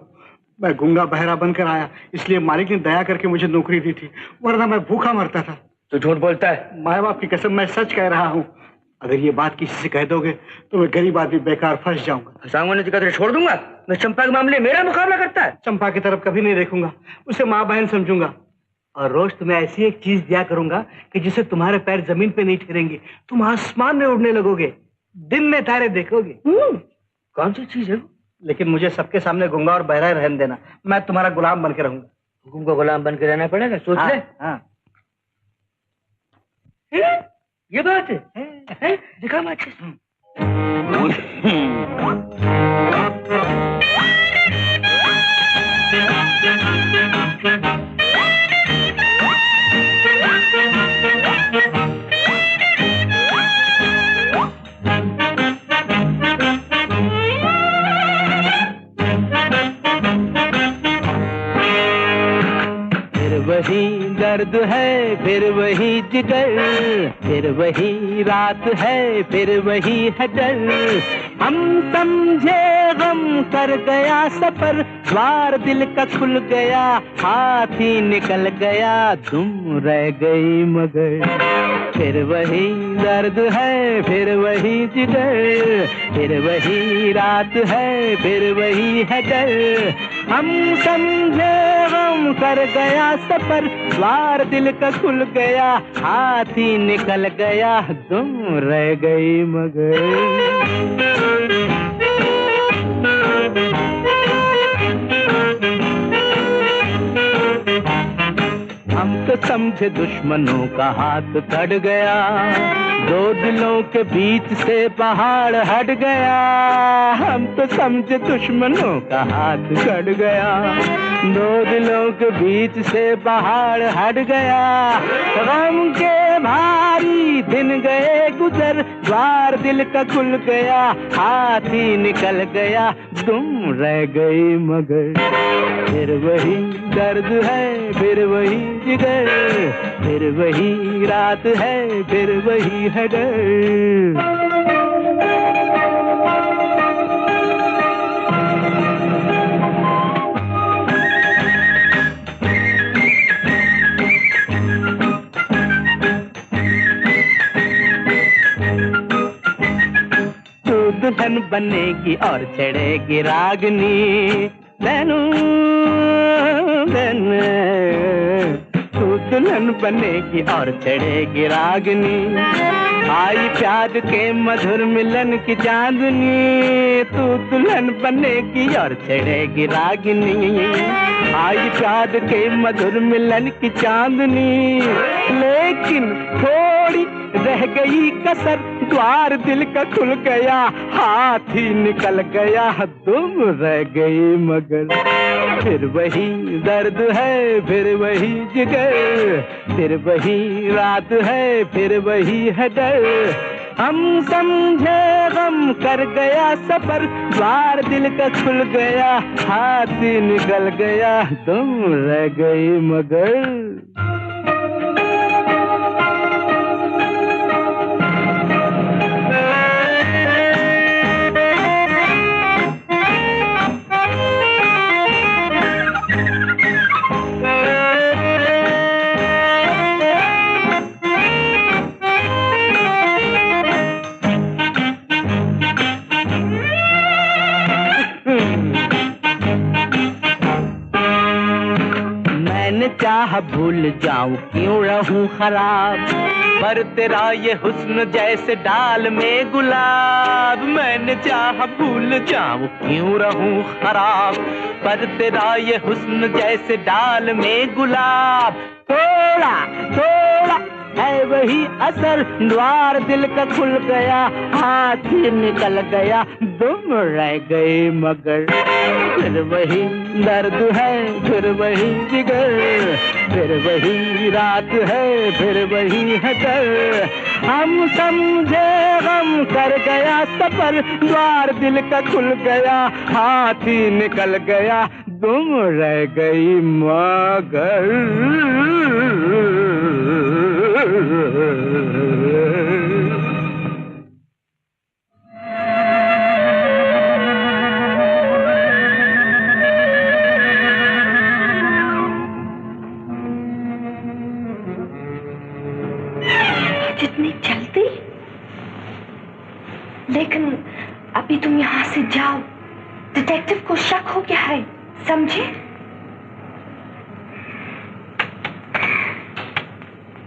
मैं गूंगा बहरा बनकर आया, इसलिए मालिक ने दया करके मुझे नौकरी दी थी, वरना मैं भूखा मरता था। तू झूठ बोलता है। माँ बाप की कसम, मैं सच कह रहा हूँ। अगर ये बात किसी से कह दोगे तो मैं गरीब आदमी बेकार फंस जाऊंगा। फंसाऊंगा नहीं तो छोड़ दूंगा। मैं चंपा के मामले मेरा मुकाबला करता है। चंपा की तरफ कभी नहीं देखूंगा, उसे माँ बहन समझूंगा, और रोज तुम्हें ऐसी एक चीज दिया करूंगा कि जिससे तुम्हारे पैर जमीन पे नहीं ठहरेंगे, तुम आसमान में उड़ने लगोगे, दिन में तारे देखोगे। कौन सी चीज है? लेकिन मुझे सबके सामने गूंगा और बहरा रहने देना, मैं तुम्हारा गुलाम बन के रहूंगा। गूंगा गुलाम बन के रहना पड़ेगा, सोच ले। हाँ। ये बात है? दिखा मैं अच्छे से। वही दर्द है, फिर वही जिगर, फिर वही रात है, फिर वही है डर। हम समझे गम कर गया सफर, द्वार दिल का खुल गया, हाथ ही निकल गया, तुम रह गई मगर। फिर वही दर्द है, फिर वही जिगर, फिर वही रात है, फिर वही है डर। हम समझे गम कर गया सफर, द्वार दिल का खुल गया, हाथ ही निकल गया, तुम रह गई मगर। हम तो समझे दुश्मनों का हाथ कट गया, दो दिलों के बीच से पहाड़ हट गया। हम तो समझे दुश्मनों का हाथ कट गया, दो दिलों के बीच से पहाड़ हट गया। गम के भारी दिन गए गुजर, द्वार दिल का खुल गया, हाथ ही निकल गया, तुम रह गई मगर। फिर वही दर्द है, फिर वही जिगर, फिर वही रात है, फिर वही है डर। दुल्हन बनेगी और चढ़ेगी रागनी, तू दुल्हन बनेगी और चढ़ेगी रागनी। आई प्यार के मधुर मिलन की चांदनी, तू दुल्हन बनेगी और चढ़ेगी रागनी। आई प्यार के मधुर मिलन की चांदनी, लेकिन थोड़ी रह गई कसर, द्वार दिल का खुल गया, हाथ ही निकल गया, तुम रह गई मगर। फिर वही दर्द है, फिर वही जिगर, फिर वही रात है, फिर वही है डर। हम समझे गम कर गया सफर, द्वार दिल का खुल गया, हाथ निकल गया, तुम रह गई मगर। चाह भूल जाऊं क्यों रहूं खराब, पर तेरा ये हुस्न जैसे डाल में गुलाब। मैंने चाह भूल जाऊं क्यों रहूं खराब, पर तेरा ये हुस्न जैसे डाल में गुलाब। थोड़ा थोड़ा है वही असर, द्वार दिल का खुल गया, हाथ निकल गया, तुम रह गए मगर। फिर वही दर्द है, फिर वही जिगर, फिर वही रात है, फिर वही है डर। हम समझे गम कर गया सफर, द्वार दिल का खुल गया, हाथ ही निकल गया, तुम रह गई मगर। जितनी जल्दी, लेकिन अभी तुम यहाँ से जाओ, डिटेक्टिव को शक हो गया है, समझे?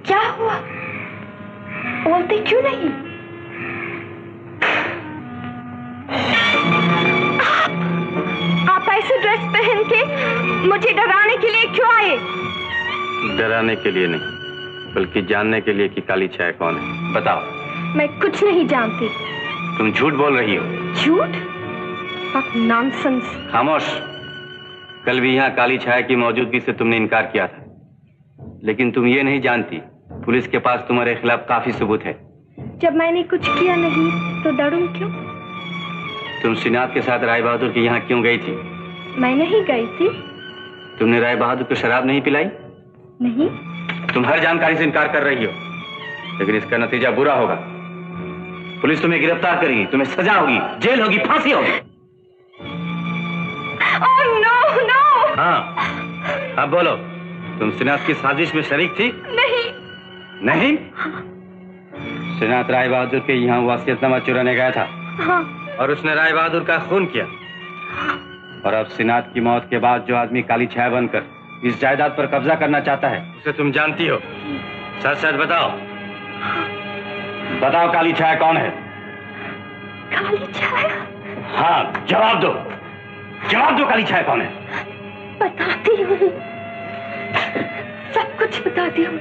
क्या हुआ? बोलते क्यों नहीं? आप ऐसे ड्रेस पहन के मुझे डराने के लिए क्यों आए? डराने के लिए नहीं, बल्कि जानने के लिए कि काली छाया कौन है। बताओ। मैं कुछ नहीं जानती। तुम झूठ बोल रही हो। झूठ? नॉनसेंस। खामोश। कल भी यहाँ काली छाया की मौजूदगी से तुमने इनकार किया था, लेकिन तुम ये नहीं जानती पुलिस के पास तुम्हारे खिलाफ काफी सबूत है। जब मैंने कुछ किया नहीं तो डरूं क्यों? तुम श्रीनाथ के साथ राय बहादुर के यहाँ क्यों गई थी? मैं नहीं गई थी। तुमने राय बहादुर को शराब नहीं पिलाई? नहीं। तुम हर जानकारी से इनकार कर रही हो, लेकिन इसका नतीजा बुरा होगा। पुलिस तुम्हें गिरफ्तार करेगी, तुम्हें सजा होगी, जेल होगी, फांसी होगी। Oh no no. हाँ, अब बोलो, तुम श्रीनाथ की साजिश में शरीक थी? नहीं। नहीं? श्रीनाथ राय बहादुर के यहाँ वसीयतनामा चुराने गया था। हाँ। और उसने राय बहादुर का खून किया। और अब श्रीनाथ की मौत के बाद जो आदमी काली छाया बनकर इस जायदाद पर कब्जा करना चाहता है, उसे तुम जानती हो। सच सच बताओ। बताओ काली छाया कौन है? काली छाया? हाँ, जवाब दो। जवाब दो, काली छाया कौन है? बताती हूँ, सब कुछ बताती हूँ।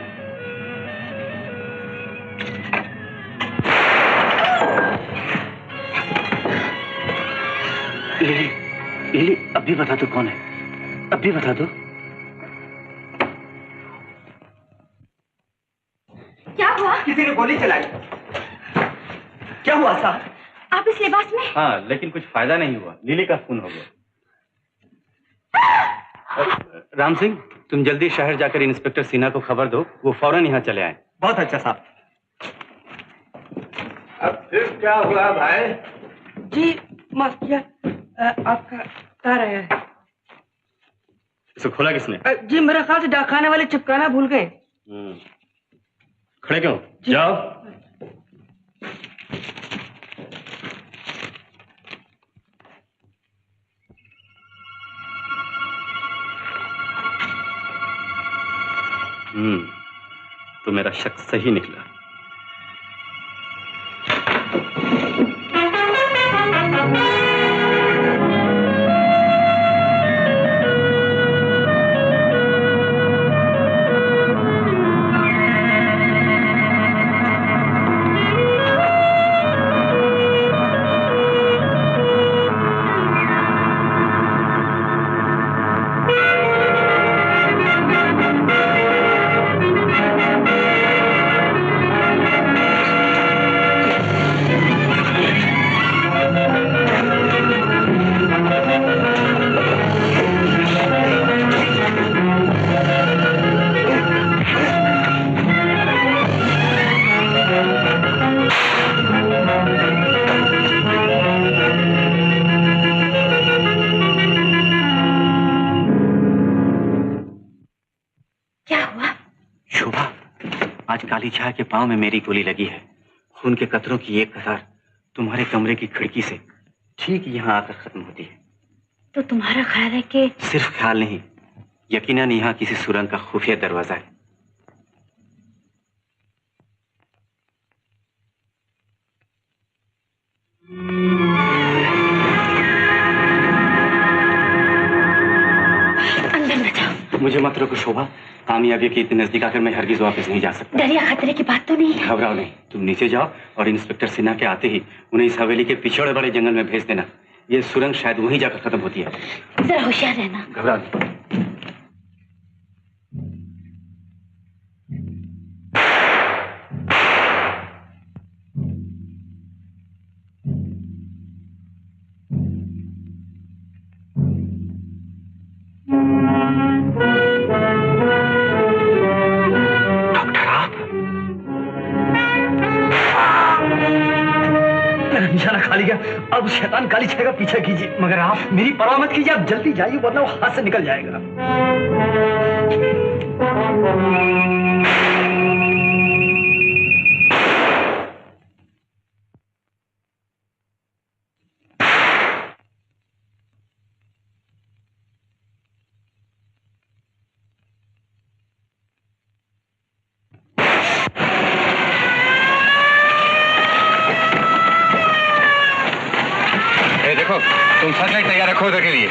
लिली, लिली, अभी बता दो कौन है, अभी बता दो। क्या हुआ? किसी ने गोली चलाई। क्या हुआ साहब? आप इस लिबास में? हाँ, लेकिन कुछ फायदा नहीं हुआ, लिली का खून हो गया। राम सिंह, तुम जल्दी शहर जाकर इंस्पेक्टर सिन्हा को खबर दो, वो फौरन यहाँ चले आए। बहुत अच्छा साहब। अब फिर क्या हुआ भाई? जी माफ किया, आपका कार आया है। इसे खोला किसने? जी मेरे ख्याल से डाकखाने वाले चिपकाना भूल गए। खड़े क्यों? जाओ। तो मेरा शक सही निकला। काली छाया के पांव में मेरी गोली लगी है। खून के कतरों की एक कतार तुम्हारे कमरे की खिड़की से ठीक यहाँ आकर खत्म होती है। तो तुम्हारा ख्याल है कि? सिर्फ ख्याल नहीं, यकीनन यहाँ किसी सुरंग का खुफिया दरवाजा है। अंदर न जाओ। मुझे मत रोको शोभा, कामयाबी के इतने नजदीक आकर मैं हरगिज वापस नहीं जा सकता। डर या खतरे की बात तो नहीं है। घबराओ नहीं, तुम नीचे जाओ और इंस्पेक्टर सिन्हा के आते ही उन्हें इस हवेली के पिछड़े बड़े जंगल में भेज देना। ये सुरंग शायद वहीं जाकर खत्म होती है। जरा होशियार रहना। घबराओ नहीं। निशाना खा लिया, अब शैतान काली छाया का पीछा कीजिए। मगर आप मेरी परवाह मत कीजिए, आप जल्दी जाइए वरना वो हाथ से निकल जाएगा। देखो, तुम सच में तैयार रखो उधर के लिए।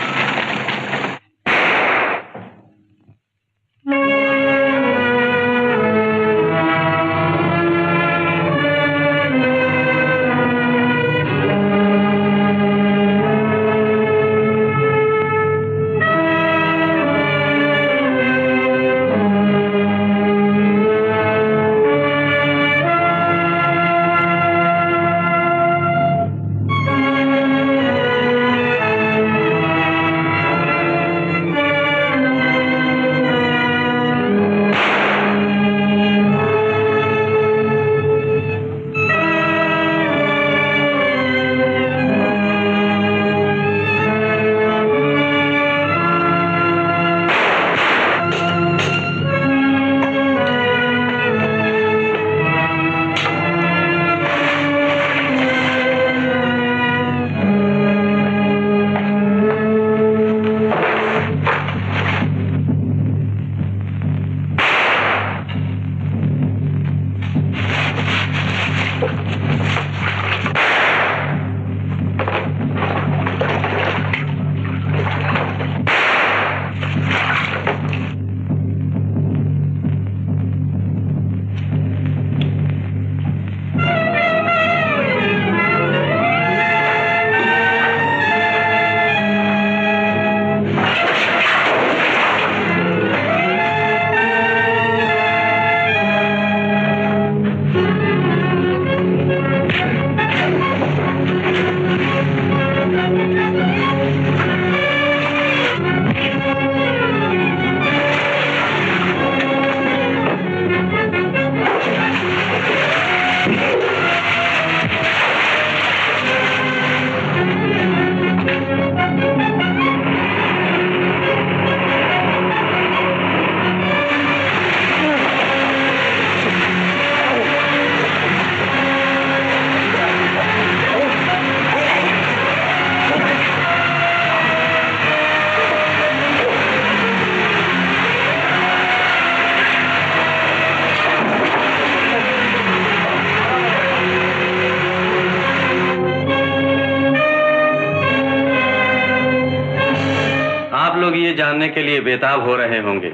ये जानने के लिए बेताब हो रहे होंगे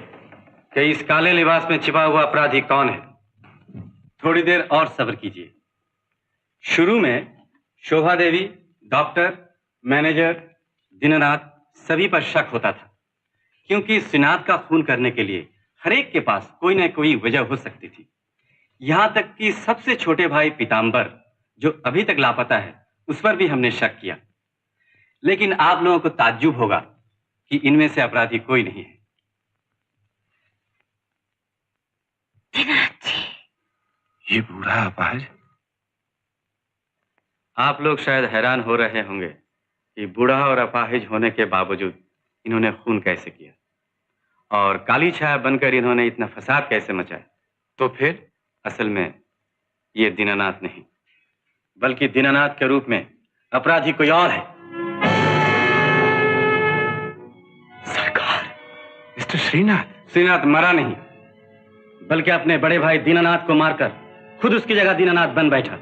कि इस काले लिबास में छिपा हुआ अपराधी कौन है। थोड़ी देर और सब्र कीजिए। शुरू में शोभा देवी, डॉक्टर, मैनेजर, दीनानाथ सभी पर शक होता था, क्योंकि श्रीनाथ का खून करने के लिए हर एक के पास कोई न कोई वजह हो सकती थी। यहां तक कि सबसे छोटे भाई पीताम्बर, जो अभी तक लापता है, उस पर भी हमने शक किया। लेकिन आप लोगों को ताज्जुब होगा कि इनमें से अपराधी कोई नहीं है। ये बूढ़ा अपाहिज? आप लोग शायद हैरान हो रहे होंगे कि बूढ़ा और अपाहिज होने के बावजूद इन्होंने खून कैसे किया और काली छाया बनकर इन्होंने इतना फसाद कैसे मचाया। तो फिर असल में ये दीनानाथ नहीं, बल्कि दीनानाथ के रूप में अपराधी कोई और है। सरकार, मिस्टर श्रीनाथ। श्रीनाथ मरा नहीं, बल्कि अपने बड़े भाई दीनानाथ को मारकर खुद उसकी जगह दीनानाथ बन बैठा।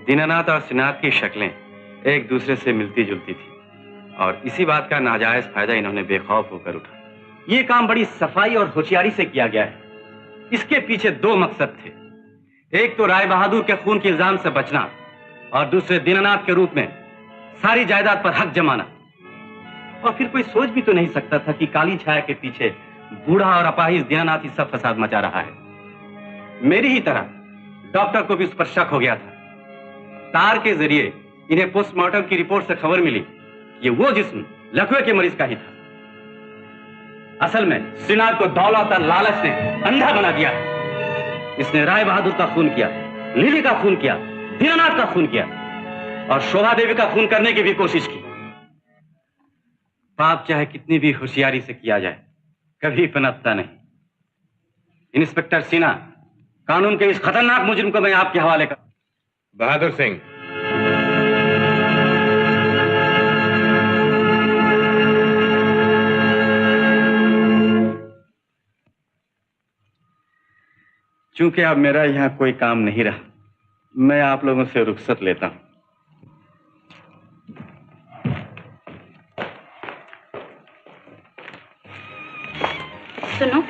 दीनानाथ और श्रीनाथ की शक्लें एक दूसरे से मिलती जुलती थी और इसी बात का नाजायज फायदा इन्होंने बेखौफ होकर उठाया। ये काम बड़ी सफाई और होशियारी से किया गया है। इसके पीछे दो मकसद थे, एक तो राय बहादुर के खून के इल्जाम से बचना और दूसरे दीनानाथ के रूप में सारी जायदाद पर हक जमाना। और फिर कोई सोच भी तो नहीं सकता था कि काली छाया के पीछे बूढ़ा और अपाहिज दीनानाथ ही सब फसाद मचा रहा है। मेरी ही तरह डॉक्टर को भी उस पर शक हो गया था। तार के जरिए इन्हें पोस्टमार्टम की रिपोर्ट से खबर मिली, ये वो जिस्म लकवे के मरीज का ही था। असल में श्रीनाथ को दौलत और लालच ने अंधा बना दिया। इसने राय बहादुर का खून किया, लिली का खून किया, दीनानाथ का खून किया और शोभा देवी का खून करने की भी कोशिश की। पाप चाहे कितनी भी होशियारी से किया जाए, कभी पनपता नहीं। इंस्पेक्टर सिन्हा, कानून के इस खतरनाक मुजरिम को मैं आपके हवाले कर। बहादुर सिंह, चूंकि अब मेरा यहां कोई काम नहीं रहा, मैं आप लोगों से रुखसत लेता हूं। सुनो,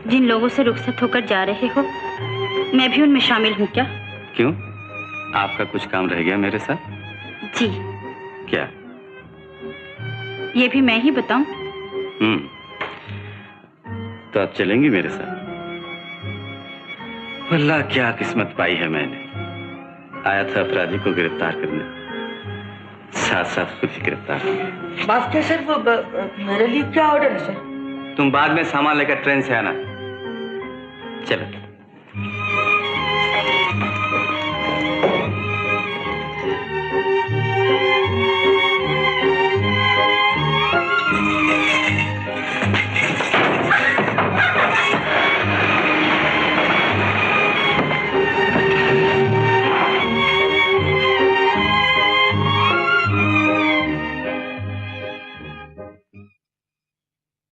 जिन लोगों से रुखसत होकर जा रहे हो, मैं भी उनमें शामिल हूं क्या? क्यों? आपका कुछ काम रह गया मेरे साथ? जी। क्या? ये भी मैं ही बताऊं? तो आप चलेंगी मेरे साथ? अल्लाह, क्या किस्मत पाई है मैंने। आया था अपराधी को गिरफ्तार करने, साथ साथ खुद ही गिरफ्तार हो गया। मास्टर सर, वो मेरे लिए क्या ऑर्डर है सर? तुम बाद में सामान लेकर ट्रेन से आना। चलो।